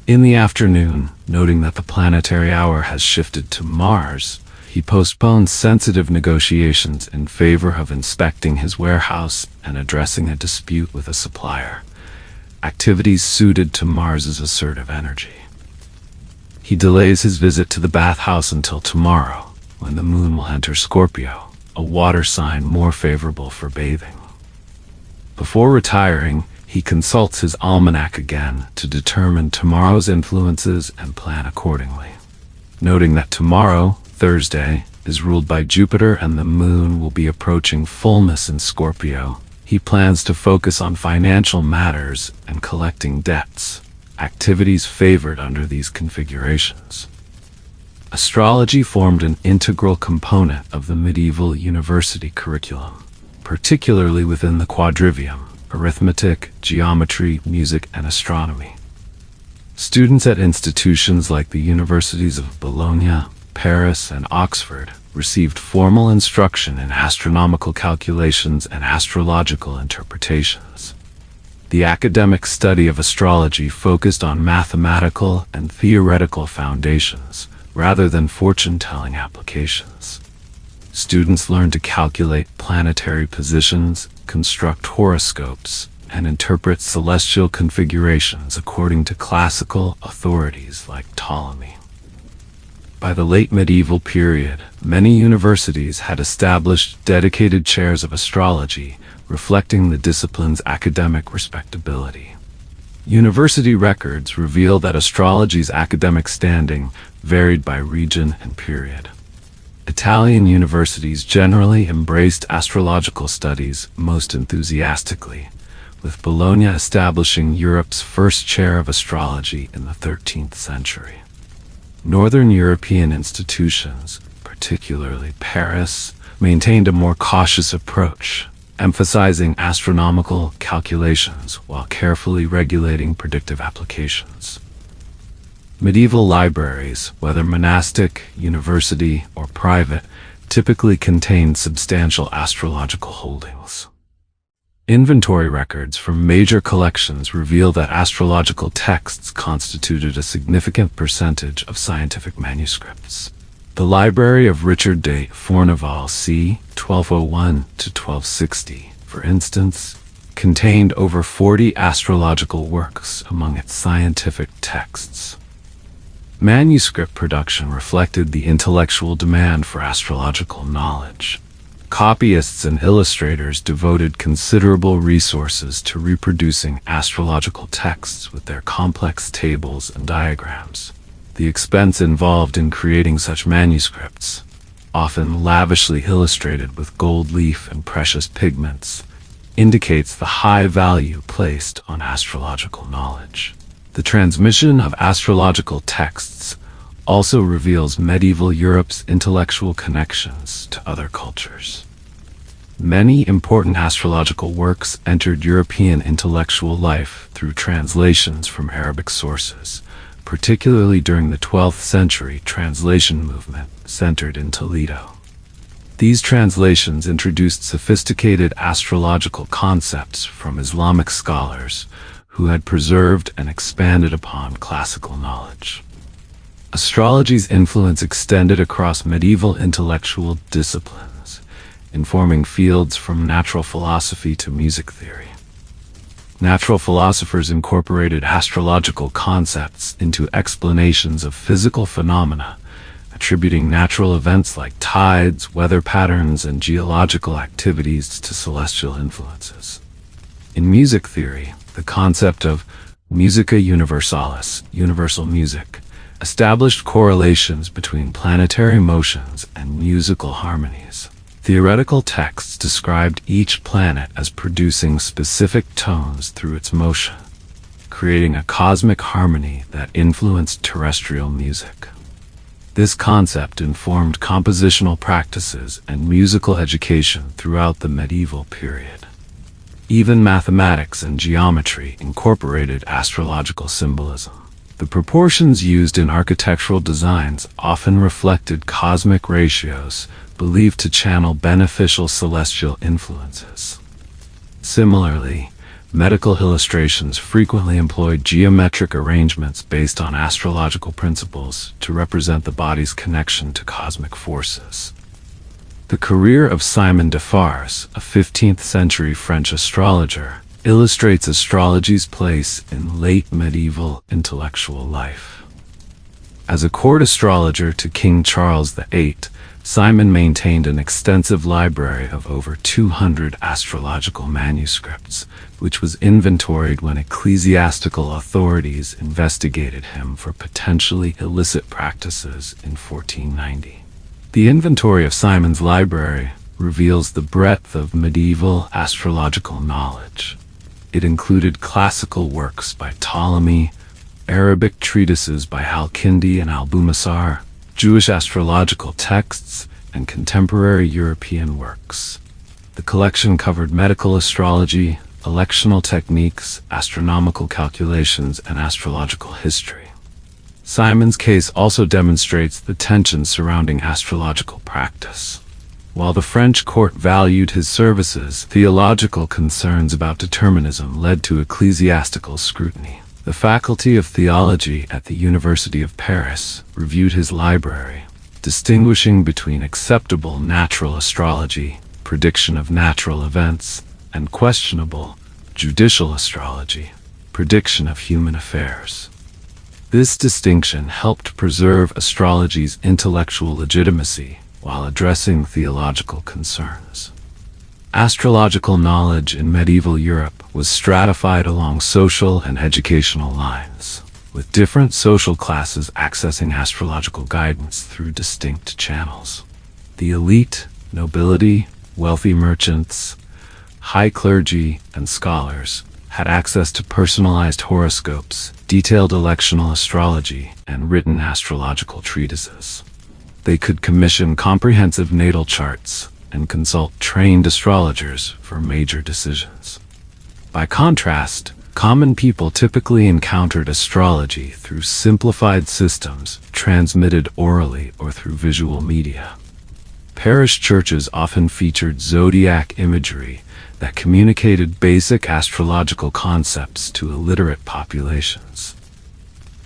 In the afternoon, noting that the planetary hour has shifted to Mars, he postpones sensitive negotiations in favor of inspecting his warehouse and addressing a dispute with a supplier, activities suited to Mars's assertive energy. He delays his visit to the bathhouse until tomorrow, when the moon will enter Scorpio, a water sign more favorable for bathing. Before retiring, he consults his almanac again to determine tomorrow's influences and plan accordingly. Noting that tomorrow, Thursday, is ruled by Jupiter and the moon will be approaching fullness in Scorpio, he plans to focus on financial matters and collecting debts, activities favored under these configurations. Astrology formed an integral component of the medieval university curriculum, particularly within the quadrivium, arithmetic, geometry, music, and astronomy. Students at institutions like the universities of Bologna, Paris, and Oxford received formal instruction in astronomical calculations and astrological interpretations. The academic study of astrology focused on mathematical and theoretical foundations, rather than fortune-telling applications. Students learned to calculate planetary positions, construct horoscopes, and interpret celestial configurations according to classical authorities like Ptolemy. By the late medieval period, many universities had established dedicated chairs of astrology, reflecting the discipline's academic respectability. University records reveal that astrology's academic standing varied by region and period. Italian universities generally embraced astrological studies most enthusiastically, with Bologna establishing Europe's first chair of astrology in the 13th century. Northern European institutions, particularly Paris, maintained a more cautious approach, emphasizing astronomical calculations while carefully regulating predictive applications. Medieval libraries, whether monastic, university, or private, typically contained substantial astrological holdings. Inventory records from major collections reveal that astrological texts constituted a significant percentage of scientific manuscripts. The library of Richard de Fournival c. 1201 to 1260, for instance, contained over 40 astrological works among its scientific texts. Manuscript production reflected the intellectual demand for astrological knowledge. Copyists and illustrators devoted considerable resources to reproducing astrological texts with their complex tables and diagrams. The expense involved in creating such manuscripts, often lavishly illustrated with gold leaf and precious pigments, indicates the high value placed on astrological knowledge. The transmission of astrological texts also reveals medieval Europe's intellectual connections to other cultures. Many important astrological works entered European intellectual life through translations from Arabic sources, particularly during the 12th century translation movement centered in Toledo. These translations introduced sophisticated astrological concepts from Islamic scholars who had preserved and expanded upon classical knowledge. Astrology's influence extended across medieval intellectual disciplines, informing fields from natural philosophy to music theory. Natural philosophers incorporated astrological concepts into explanations of physical phenomena, attributing natural events like tides, weather patterns, and geological activities to celestial influences. In music theory, the concept of musica universalis, universal music, established correlations between planetary motions and musical harmonies. Theoretical texts described each planet as producing specific tones through its motion, creating a cosmic harmony that influenced terrestrial music. This concept informed compositional practices and musical education throughout the medieval period. Even mathematics and geometry incorporated astrological symbolism. The proportions used in architectural designs often reflected cosmic ratios believed to channel beneficial celestial influences. Similarly, medical illustrations frequently employed geometric arrangements based on astrological principles to represent the body's connection to cosmic forces. The career of Simon de Farges, a 15th-century French astrologer, illustrates astrology's place in late medieval intellectual life. As a court astrologer to King Charles VIII, Simon maintained an extensive library of over 200 astrological manuscripts, which was inventoried when ecclesiastical authorities investigated him for potentially illicit practices in 1490. The inventory of Simon's library reveals the breadth of medieval astrological knowledge. It included classical works by Ptolemy, Arabic treatises by Al-Kindi and Al-Bumassar, Jewish astrological texts, and contemporary European works. The collection covered medical astrology, electional techniques, astronomical calculations, and astrological history. Simon's case also demonstrates the tension surrounding astrological practice. While the French court valued his services, theological concerns about determinism led to ecclesiastical scrutiny. The Faculty of Theology at the University of Paris reviewed his library, distinguishing between acceptable natural astrology, prediction of natural events, and questionable judicial astrology, prediction of human affairs. This distinction helped preserve astrology's intellectual legitimacy while addressing theological concerns. Astrological knowledge in medieval Europe was stratified along social and educational lines, with different social classes accessing astrological guidance through distinct channels. The elite, nobility, wealthy merchants, high clergy, and scholars had access to personalized horoscopes, detailed electional astrology, and written astrological treatises. They could commission comprehensive natal charts and consult trained astrologers for major decisions. By contrast, common people typically encountered astrology through simplified systems transmitted orally or through visual media. Parish churches often featured zodiac imagery that communicated basic astrological concepts to illiterate populations.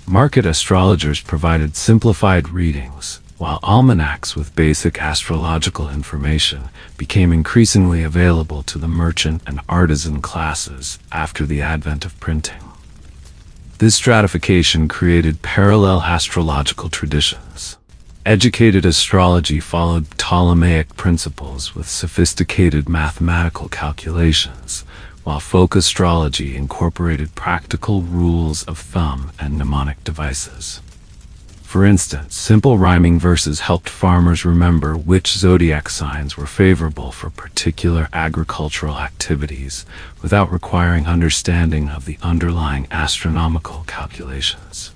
Market astrologers provided simplified readings, while almanacs with basic astrological information became increasingly available to the merchant and artisan classes after the advent of printing. This stratification created parallel astrological traditions. Educated astrology followed Ptolemaic principles with sophisticated mathematical calculations, while folk astrology incorporated practical rules of thumb and mnemonic devices. For instance, simple rhyming verses helped farmers remember which zodiac signs were favorable for particular agricultural activities without requiring understanding of the underlying astronomical calculations.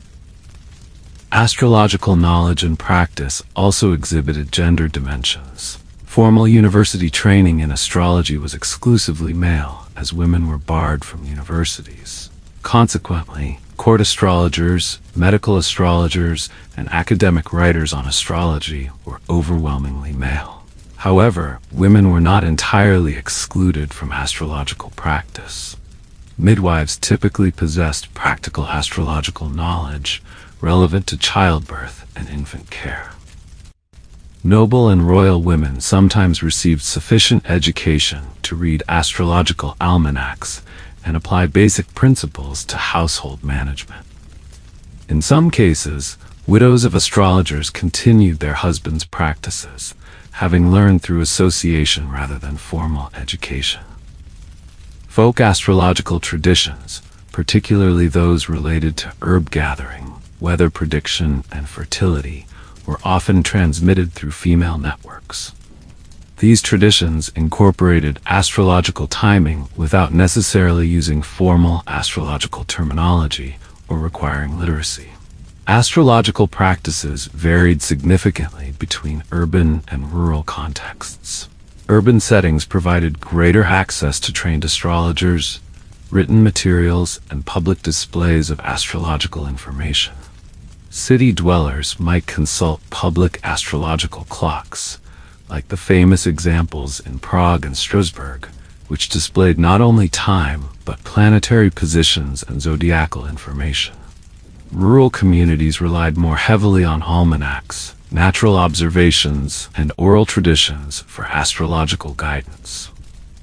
Astrological knowledge and practice also exhibited gender dimensions. Formal university training in astrology was exclusively male, as women were barred from universities. Consequently, court astrologers, medical astrologers, and academic writers on astrology were overwhelmingly male. However, women were not entirely excluded from astrological practice. Midwives typically possessed practical astrological knowledge relevant to childbirth and infant care. Noble and royal women sometimes received sufficient education to read astrological almanacs and apply basic principles to household management. In some cases, widows of astrologers continued their husbands' practices, having learned through association rather than formal education. Folk astrological traditions, particularly those related to herb gathering, weather prediction, and fertility, were often transmitted through female networks. These traditions incorporated astrological timing without necessarily using formal astrological terminology or requiring literacy. Astrological practices varied significantly between urban and rural contexts. Urban settings provided greater access to trained astrologers, written materials, and public displays of astrological information. City dwellers might consult public astrological clocks, like the famous examples in Prague and Strasbourg, which displayed not only time, but planetary positions and zodiacal information. Rural communities relied more heavily on almanacs, natural observations, and oral traditions for astrological guidance.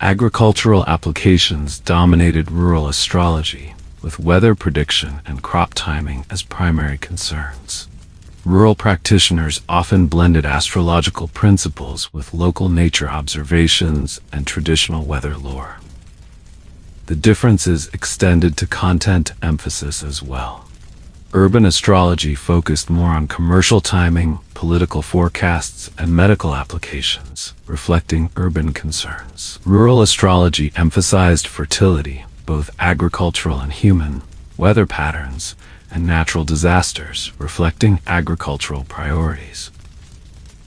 Agricultural applications dominated rural astrology, with weather prediction and crop timing as primary concerns. Rural practitioners often blended astrological principles with local nature observations and traditional weather lore. The differences extended to content emphasis as well. Urban astrology focused more on commercial timing, political forecasts, and medical applications, reflecting urban concerns. Rural astrology emphasized fertility, both agricultural and human, weather patterns, and natural disasters, reflecting agricultural priorities.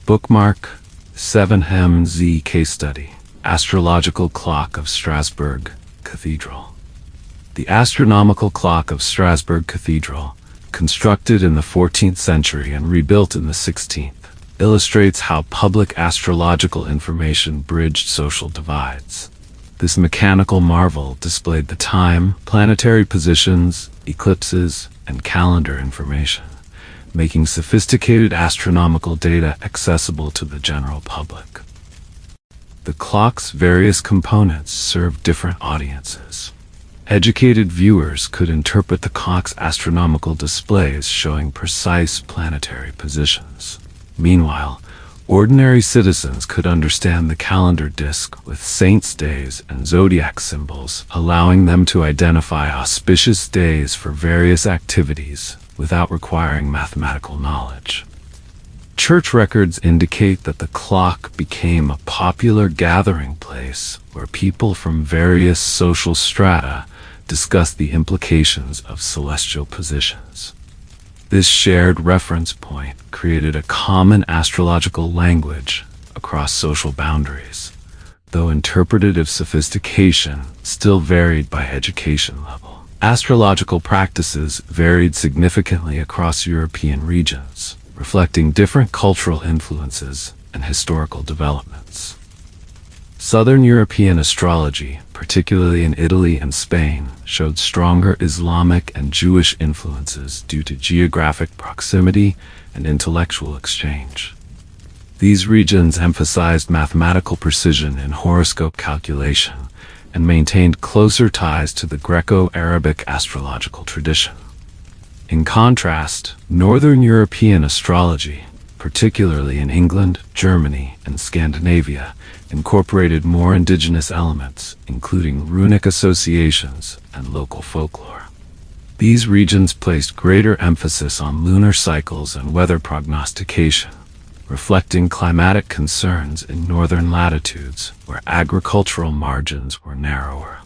Bookmark 7MZ Case Study, Astrological Clock of Strasbourg Cathedral. The astronomical clock of Strasbourg Cathedral, constructed in the 14th century and rebuilt in the 16th, illustrates how public astrological information bridged social divides. This mechanical marvel displayed the time, planetary positions, eclipses, and calendar information, making sophisticated astronomical data accessible to the general public. The clock's various components served different audiences. Educated viewers could interpret the clock's astronomical displays showing precise planetary positions. Meanwhile, ordinary citizens could understand the calendar disc with saints' days and zodiac symbols, allowing them to identify auspicious days for various activities without requiring mathematical knowledge. Church records indicate that the clock became a popular gathering place where people from various social strata discussed the implications of celestial positions. This shared reference point created a common astrological language across social boundaries, though interpretative sophistication still varied by education level. Astrological practices varied significantly across European regions, reflecting different cultural influences and historical developments. Southern European astrology, particularly in Italy and Spain, showed stronger Islamic and Jewish influences due to geographic proximity and intellectual exchange. These regions emphasized mathematical precision in horoscope calculation and maintained closer ties to the Greco-Arabic astrological tradition. In contrast, Northern European astrology, particularly in England, Germany, and Scandinavia, incorporated more indigenous elements, including runic associations and local folklore. These regions placed greater emphasis on lunar cycles and weather prognostication, reflecting climatic concerns in northern latitudes where agricultural margins were narrower.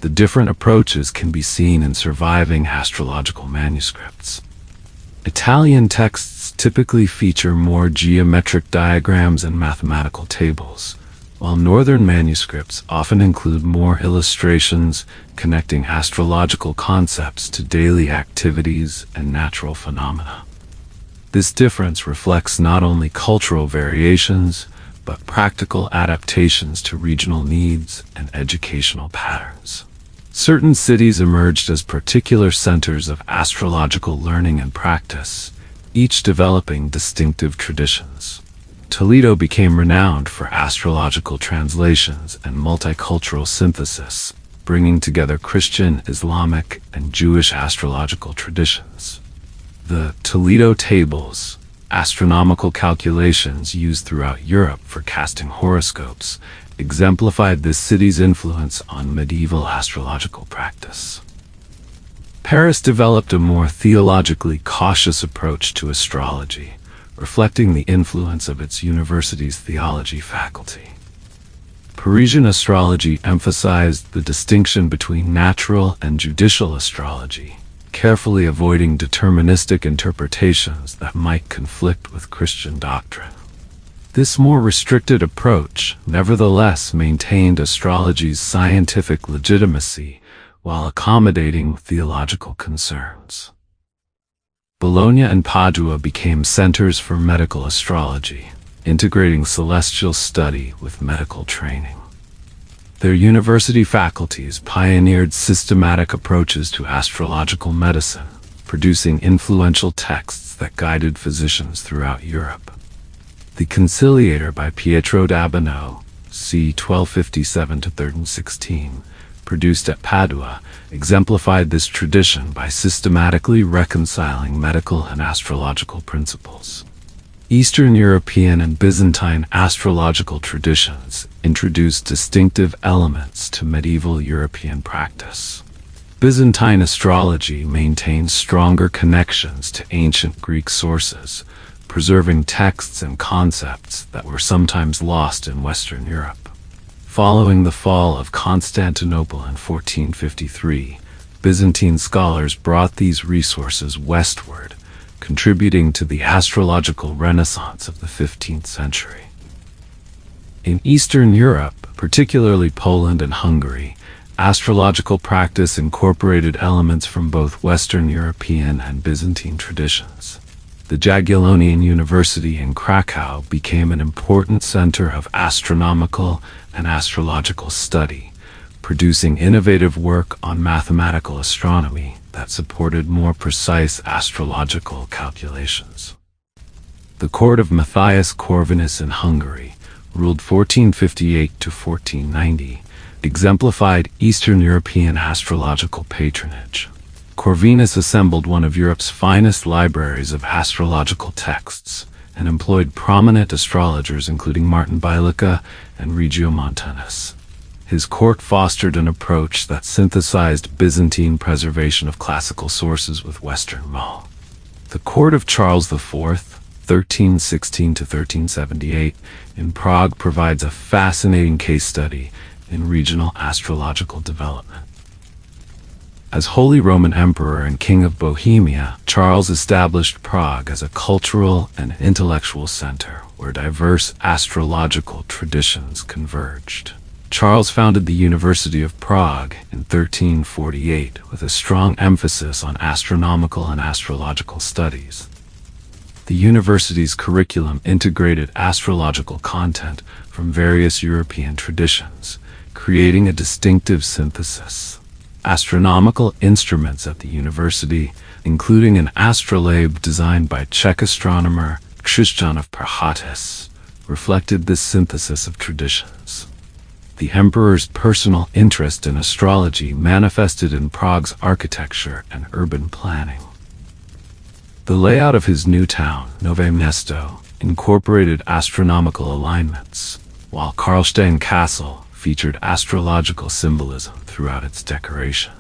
The different approaches can be seen in surviving astrological manuscripts. Italian texts typically feature more geometric diagrams and mathematical tables, while northern manuscripts often include more illustrations connecting astrological concepts to daily activities and natural phenomena. This difference reflects not only cultural variations, but practical adaptations to regional needs and educational patterns. Certain cities emerged as particular centers of astrological learning and practice, each developing distinctive traditions. Toledo became renowned for astrological translations and multicultural synthesis, bringing together Christian, Islamic, and Jewish astrological traditions. The Toledo tables, astronomical calculations used throughout Europe for casting horoscopes, exemplified this city's influence on medieval astrological practice. Paris developed a more theologically cautious approach to astrology, reflecting the influence of its university's theology faculty. Parisian astrology emphasized the distinction between natural and judicial astrology, carefully avoiding deterministic interpretations that might conflict with Christian doctrine. This more restricted approach, nevertheless, maintained astrology's scientific legitimacy while accommodating theological concerns. Bologna and Padua became centers for medical astrology, integrating celestial study with medical training. Their university faculties pioneered systematic approaches to astrological medicine, producing influential texts that guided physicians throughout Europe. The Conciliator by Pietro d'Abano, c. 1257–1316, produced at Padua, exemplified this tradition by systematically reconciling medical and astrological principles. Eastern European and Byzantine astrological traditions introduced distinctive elements to medieval European practice. Byzantine astrology maintained stronger connections to ancient Greek sources, preserving texts and concepts that were sometimes lost in Western Europe. Following the fall of Constantinople in 1453, Byzantine scholars brought these resources westward, contributing to the astrological renaissance of the 15th century. In Eastern Europe, particularly Poland and Hungary, astrological practice incorporated elements from both Western European and Byzantine traditions. The Jagiellonian University in Krakow became an important center of astronomical and astrological study, producing innovative work on mathematical astronomy that supported more precise astrological calculations. The court of Matthias Corvinus in Hungary, ruled 1458 to 1490, exemplified Eastern European astrological patronage. Corvinus assembled one of Europe's finest libraries of astrological texts and employed prominent astrologers including Martin Bielica and Regiomontanus. His court fostered an approach that synthesized Byzantine preservation of classical sources with Western Mull. The court of Charles IV, 1316 to 1378, in Prague provides a fascinating case study in regional astrological development. As Holy Roman Emperor and King of Bohemia, Charles established Prague as a cultural and intellectual center where diverse astrological traditions converged. Charles founded the University of Prague in 1348 with a strong emphasis on astronomical and astrological studies. The university's curriculum integrated astrological content from various European traditions, creating a distinctive synthesis. Astronomical instruments at the university, including an astrolabe designed by Czech astronomer Krzysztof of Prchatis, reflected this synthesis of traditions. The emperor's personal interest in astrology manifested in Prague's architecture and urban planning. The layout of his new town, Nové Město, incorporated astronomical alignments, while Karlstein Castle featured astrological symbolism throughout its decoration.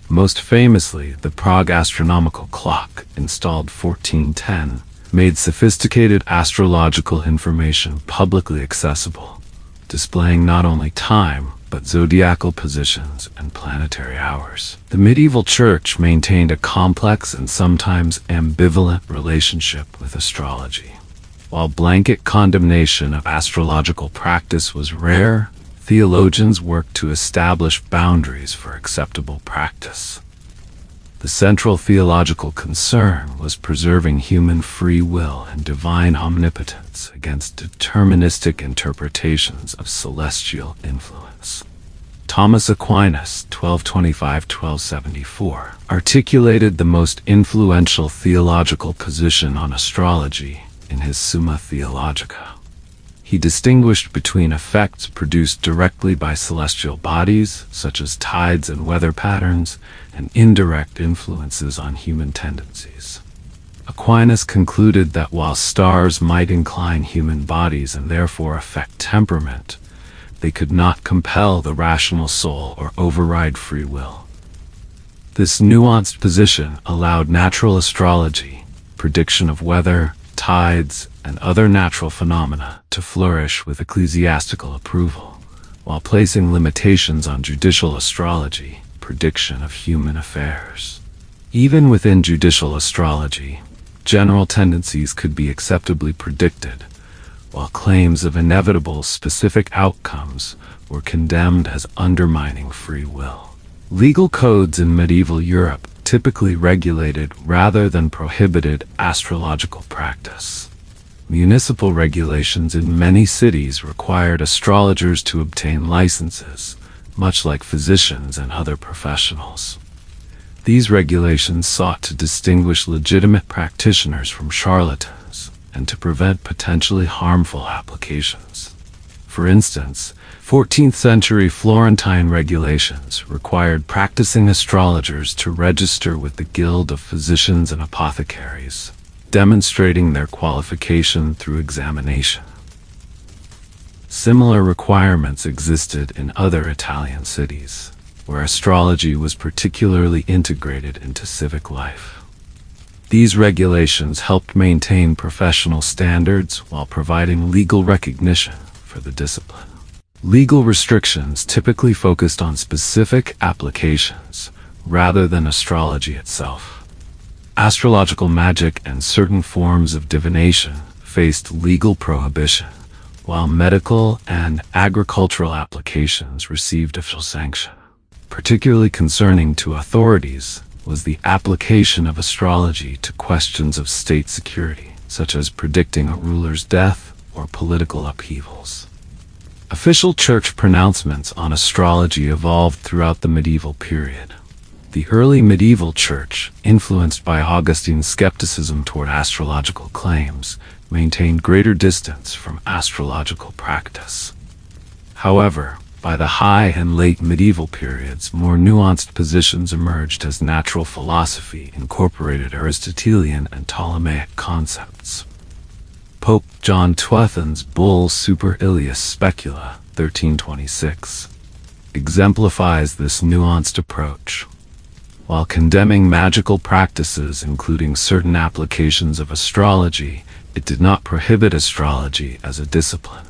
Most famously, the Prague astronomical clock, installed 1410, made sophisticated astrological information publicly accessible, displaying not only time, but zodiacal positions and planetary hours. The medieval church maintained a complex and sometimes ambivalent relationship with astrology. While blanket condemnation of astrological practice was rare, theologians worked to establish boundaries for acceptable practice. The central theological concern was preserving human free will and divine omnipotence against deterministic interpretations of celestial influence. Thomas Aquinas, 1225–1274, articulated the most influential theological position on astrology in his Summa Theologica. He distinguished between effects produced directly by celestial bodies, such as tides and weather patterns, and indirect influences on human tendencies. Aquinas concluded that while stars might incline human bodies and therefore affect temperament, they could not compel the rational soul or override free will. This nuanced position allowed natural astrology, prediction of weather, tides, and other natural phenomena to flourish with ecclesiastical approval, while placing limitations on judicial astrology, prediction of human affairs. Even within judicial astrology, general tendencies could be acceptably predicted, while claims of inevitable specific outcomes were condemned as undermining free will. Legal codes in medieval Europe typically regulated rather than prohibited astrological practice. Municipal regulations in many cities required astrologers to obtain licenses, much like physicians and other professionals. These regulations sought to distinguish legitimate practitioners from charlatans and to prevent potentially harmful applications. For instance, 14th century Florentine regulations required practicing astrologers to register with the Guild of Physicians and Apothecaries, demonstrating their qualification through examination. Similar requirements existed in other Italian cities, where astrology was particularly integrated into civic life. These regulations helped maintain professional standards while providing legal recognition for the discipline. Legal restrictions typically focused on specific applications rather than astrology itself. Astrological magic and certain forms of divination faced legal prohibition, while medical and agricultural applications received official sanction. Particularly concerning to authorities was the application of astrology to questions of state security, such as predicting a ruler's death or political upheavals. Official church pronouncements on astrology evolved throughout the medieval period. The early medieval church, influenced by Augustine's skepticism toward astrological claims, maintained greater distance from astrological practice. However, by the high and late medieval periods, more nuanced positions emerged as natural philosophy incorporated Aristotelian and Ptolemaic concepts. Pope John XII's bull Super Ilius Specula, 1326, exemplifies this nuanced approach. While condemning magical practices, including certain applications of astrology, it did not prohibit astrology as a discipline.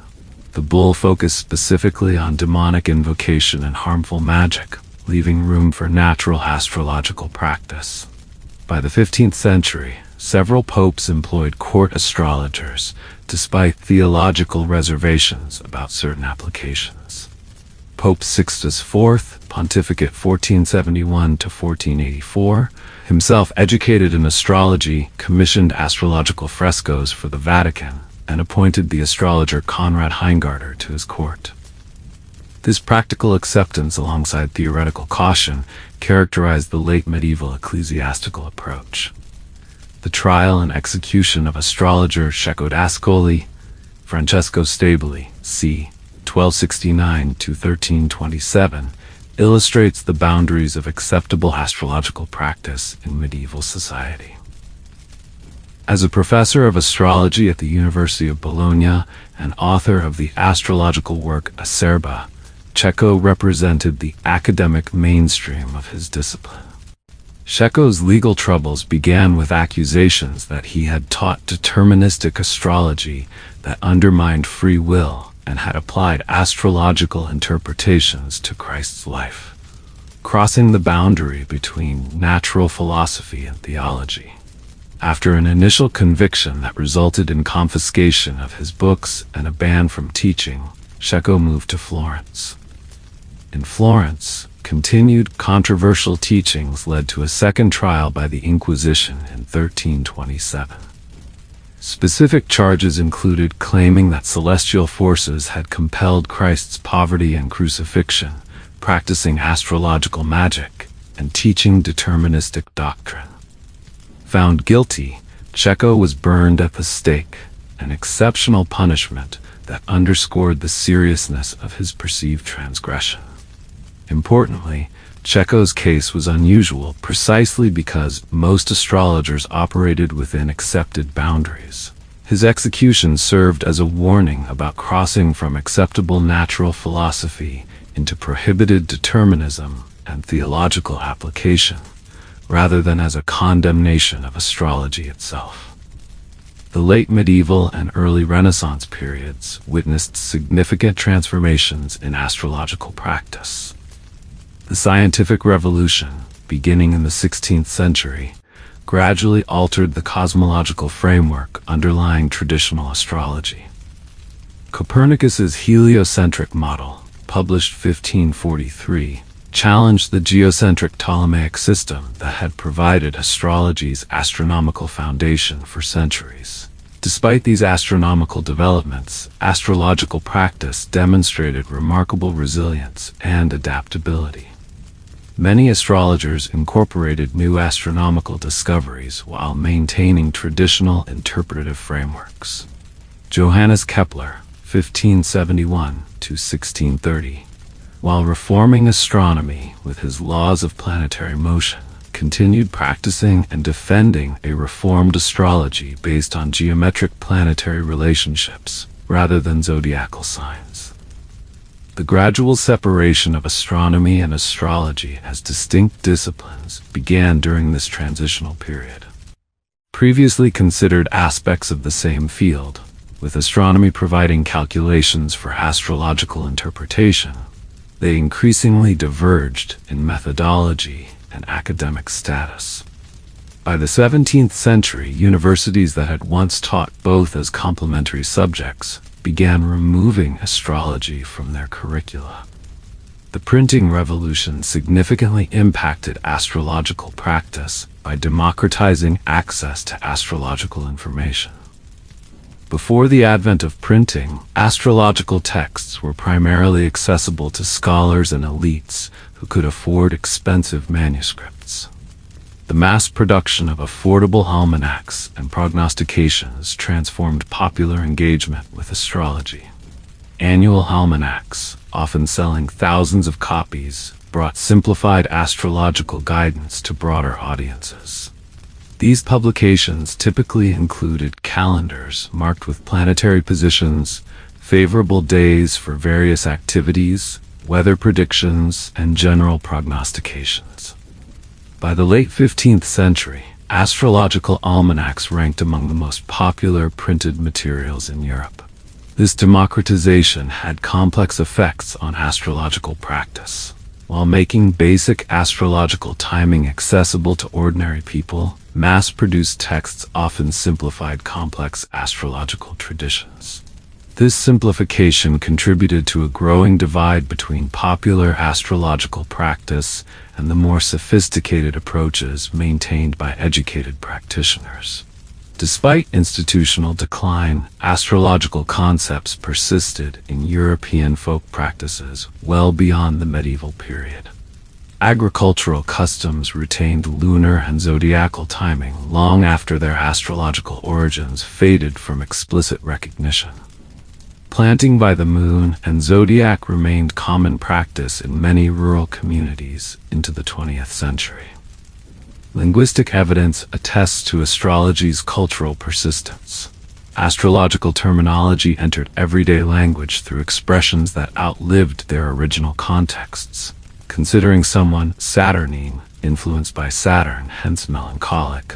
The bull focused specifically on demonic invocation and harmful magic, leaving room for natural astrological practice. By the 15th century, several popes employed court astrologers, despite theological reservations about certain applications. Pope Sixtus IV, pontificate 1471 to 1484, himself educated in astrology, commissioned astrological frescoes for the Vatican, and appointed the astrologer Conrad Heingarter to his court. This practical acceptance alongside theoretical caution characterized the late medieval ecclesiastical approach. The trial and execution of astrologer Cecco d'Ascoli, Francesco Stabili, c. 1269 to 1327, illustrates the boundaries of acceptable astrological practice in medieval society. As a professor of astrology at the University of Bologna and author of the astrological work Acerba, Cecco represented the academic mainstream of his discipline. Cecco's legal troubles began with accusations that he had taught deterministic astrology that undermined free will and had applied astrological interpretations to Christ's life, crossing the boundary between natural philosophy and theology. After an initial conviction that resulted in confiscation of his books and a ban from teaching, Cecco moved to Florence. In Florence, continued controversial teachings led to a second trial by the Inquisition in 1327. Specific charges included claiming that celestial forces had compelled Christ's poverty and crucifixion, practicing astrological magic, and teaching deterministic doctrine. Found guilty, Cecco was burned at the stake, an exceptional punishment that underscored the seriousness of his perceived transgression. Importantly, Cecco's case was unusual precisely because most astrologers operated within accepted boundaries. His execution served as a warning about crossing from acceptable natural philosophy into prohibited determinism and theological application, rather than as a condemnation of astrology itself. The late medieval and early Renaissance periods witnessed significant transformations in astrological practice. The scientific revolution, beginning in the 16th century, gradually altered the cosmological framework underlying traditional astrology. Copernicus's heliocentric model, published 1543, challenged the geocentric Ptolemaic system that had provided astrology's astronomical foundation for centuries. Despite these astronomical developments, astrological practice demonstrated remarkable resilience and adaptability. Many astrologers incorporated new astronomical discoveries while maintaining traditional interpretative frameworks. Johannes Kepler, 1571 to 1630, while reforming astronomy with his laws of planetary motion, continued practicing and defending a reformed astrology based on geometric planetary relationships rather than zodiacal signs. The gradual separation of astronomy and astrology as distinct disciplines began during this transitional period. Previously considered aspects of the same field, with astronomy providing calculations for astrological interpretation, they increasingly diverged in methodology and academic status. By the 17th century, universities that had once taught both as complementary subjects began removing astrology from their curricula. The printing revolution significantly impacted astrological practice by democratizing access to astrological information. Before the advent of printing, astrological texts were primarily accessible to scholars and elites who could afford expensive manuscripts. The mass production of affordable almanacs and prognostications transformed popular engagement with astrology. Annual almanacs, often selling thousands of copies, brought simplified astrological guidance to broader audiences. These publications typically included calendars marked with planetary positions, favorable days for various activities, weather predictions, and general prognostications. By the late 15th century, astrological almanacs ranked among the most popular printed materials in Europe. This democratization had complex effects on astrological practice. While making basic astrological timing accessible to ordinary people, mass-produced texts often simplified complex astrological traditions. This simplification contributed to a growing divide between popular astrological practice and the more sophisticated approaches maintained by educated practitioners. Despite institutional decline, astrological concepts persisted in European folk practices well beyond the medieval period. Agricultural customs retained lunar and zodiacal timing long after their astrological origins faded from explicit recognition. Planting by the moon and zodiac remained common practice in many rural communities into the 20th century. Linguistic evidence attests to astrology's cultural persistence. Astrological terminology entered everyday language through expressions that outlived their original contexts. Considering someone Saturnine, influenced by Saturn, hence melancholic,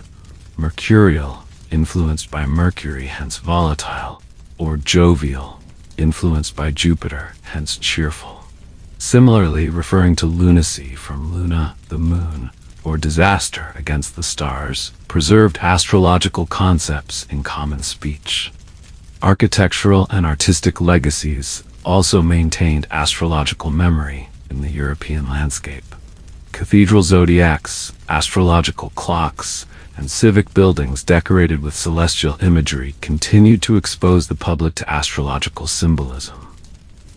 mercurial, influenced by Mercury, hence volatile, or jovial, influenced by Jupiter, hence cheerful. Similarly, referring to lunacy from luna, the moon, or disaster against the stars, preserved astrological concepts in common speech. Architectural and artistic legacies also maintained astrological memory in the European landscape. Cathedral zodiacs, astrological clocks, and civic buildings decorated with celestial imagery continued to expose the public to astrological symbolism.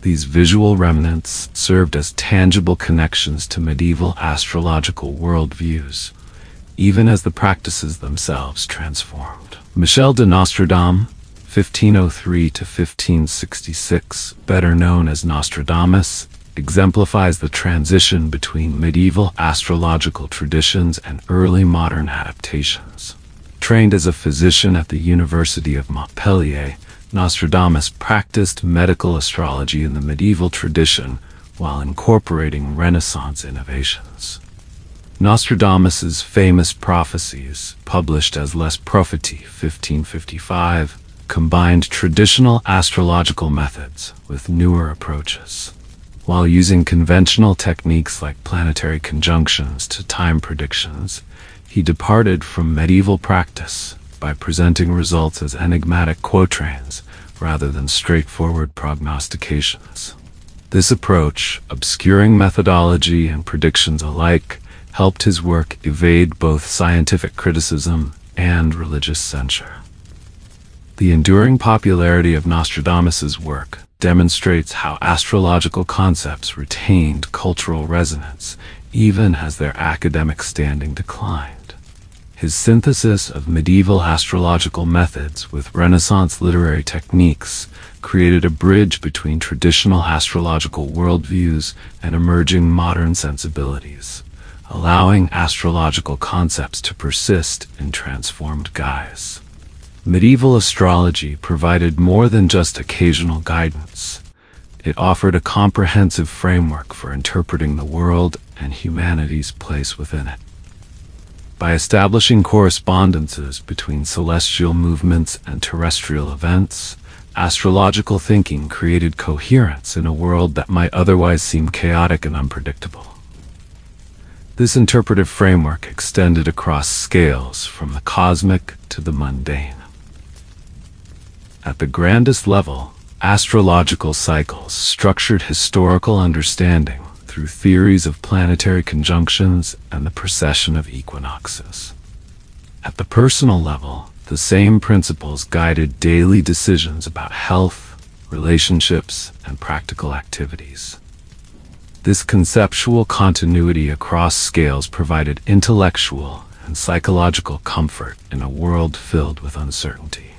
These visual remnants served as tangible connections to medieval astrological worldviews, even as the practices themselves transformed. Michel de Nostradam, 1503 to 1566, better known as Nostradamus, exemplifies the transition between medieval astrological traditions and early modern adaptations. Trained as a physician at the University of Montpellier, Nostradamus practiced medical astrology in the medieval tradition while incorporating Renaissance innovations. Nostradamus's famous prophecies, published as Les Prophéties 1555, combined traditional astrological methods with newer approaches. While using conventional techniques like planetary conjunctions to time predictions, he departed from medieval practice by presenting results as enigmatic quatrains rather than straightforward prognostications. This approach, obscuring methodology and predictions alike, helped his work evade both scientific criticism and religious censure. The enduring popularity of Nostradamus's work demonstrates how astrological concepts retained cultural resonance even as their academic standing declined. His synthesis of medieval astrological methods with Renaissance literary techniques created a bridge between traditional astrological worldviews and emerging modern sensibilities, allowing astrological concepts to persist in transformed guise. Medieval astrology provided more than just occasional guidance. It offered a comprehensive framework for interpreting the world and humanity's place within it. By establishing correspondences between celestial movements and terrestrial events, astrological thinking created coherence in a world that might otherwise seem chaotic and unpredictable. This interpretive framework extended across scales from the cosmic to the mundane. At the grandest level, astrological cycles structured historical understanding through theories of planetary conjunctions and the precession of equinoxes. At the personal level, the same principles guided daily decisions about health, relationships, and practical activities. This conceptual continuity across scales provided intellectual and psychological comfort in a world filled with uncertainty.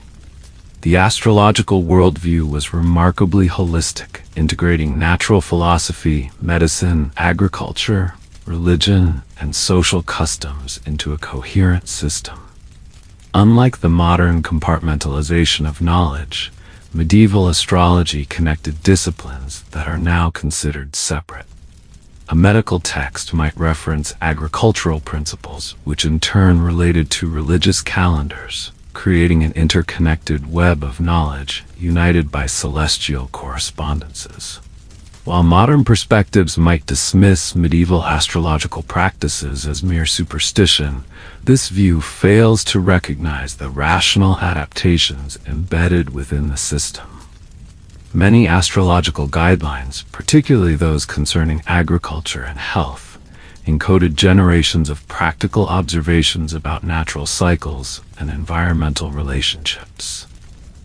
The astrological worldview was remarkably holistic, integrating natural philosophy, medicine, agriculture, religion, and social customs into a coherent system. Unlike the modern compartmentalization of knowledge, medieval astrology connected disciplines that are now considered separate. A medical text might reference agricultural principles, which in turn related to religious calendars, creating an interconnected web of knowledge united by celestial correspondences. While modern perspectives might dismiss medieval astrological practices as mere superstition, this view fails to recognize the rational adaptations embedded within the system. Many astrological guidelines, particularly those concerning agriculture and health, encoded generations of practical observations about natural cycles and environmental relationships.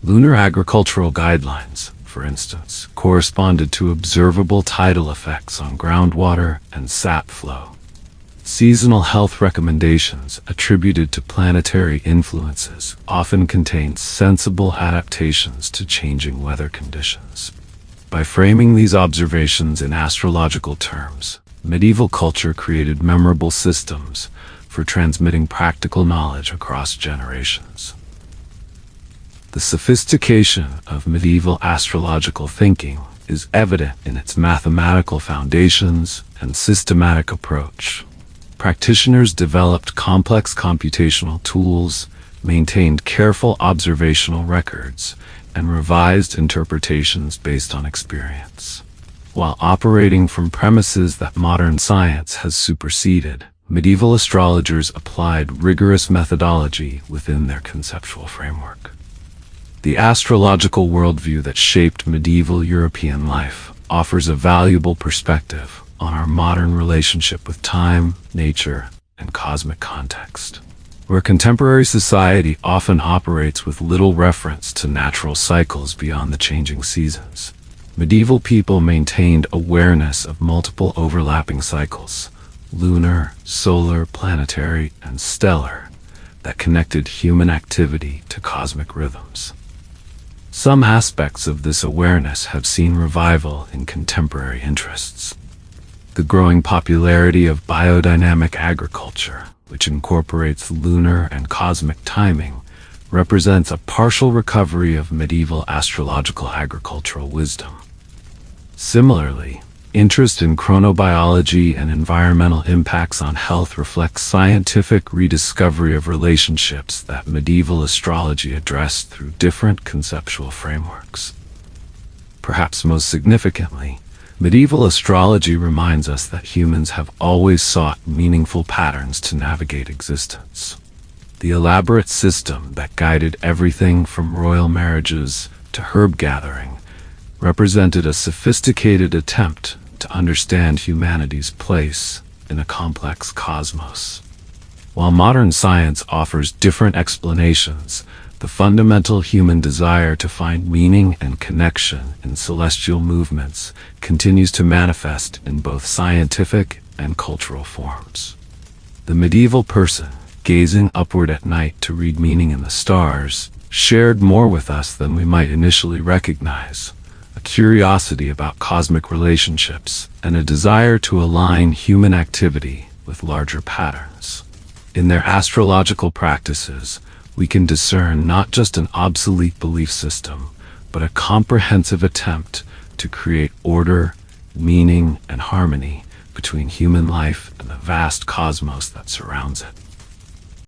Lunar agricultural guidelines, for instance, corresponded to observable tidal effects on groundwater and sap flow. Seasonal health recommendations attributed to planetary influences often contained sensible adaptations to changing weather conditions. By framing these observations in astrological terms, medieval culture created memorable systems for transmitting practical knowledge across generations. The sophistication of medieval astrological thinking is evident in its mathematical foundations and systematic approach. Practitioners developed complex computational tools, maintained careful observational records, and revised interpretations based on experience. While operating from premises that modern science has superseded, medieval astrologers applied rigorous methodology within their conceptual framework. The astrological worldview that shaped medieval European life offers a valuable perspective on our modern relationship with time, nature, and cosmic context. Where contemporary society often operates with little reference to natural cycles beyond the changing seasons, medieval people maintained awareness of multiple overlapping cycles, lunar, solar, planetary, and stellar, that connected human activity to cosmic rhythms. Some aspects of this awareness have seen revival in contemporary interests. The growing popularity of biodynamic agriculture, which incorporates lunar and cosmic timing, represents a partial recovery of medieval astrological agricultural wisdom. Similarly, interest in chronobiology and environmental impacts on health reflects scientific rediscovery of relationships that medieval astrology addressed through different conceptual frameworks. Perhaps most significantly, medieval astrology reminds us that humans have always sought meaningful patterns to navigate existence. The elaborate system that guided everything from royal marriages to herb gathering represented a sophisticated attempt to understand humanity's place in a complex cosmos. While modern science offers different explanations, the fundamental human desire to find meaning and connection in celestial movements continues to manifest in both scientific and cultural forms. The medieval person, gazing upward at night to read meaning in the stars, shared more with us than we might initially recognize: a curiosity about cosmic relationships and a desire to align human activity with larger patterns. In their astrological practices, we can discern not just an obsolete belief system, but a comprehensive attempt to create order, meaning, and harmony between human life and the vast cosmos that surrounds it.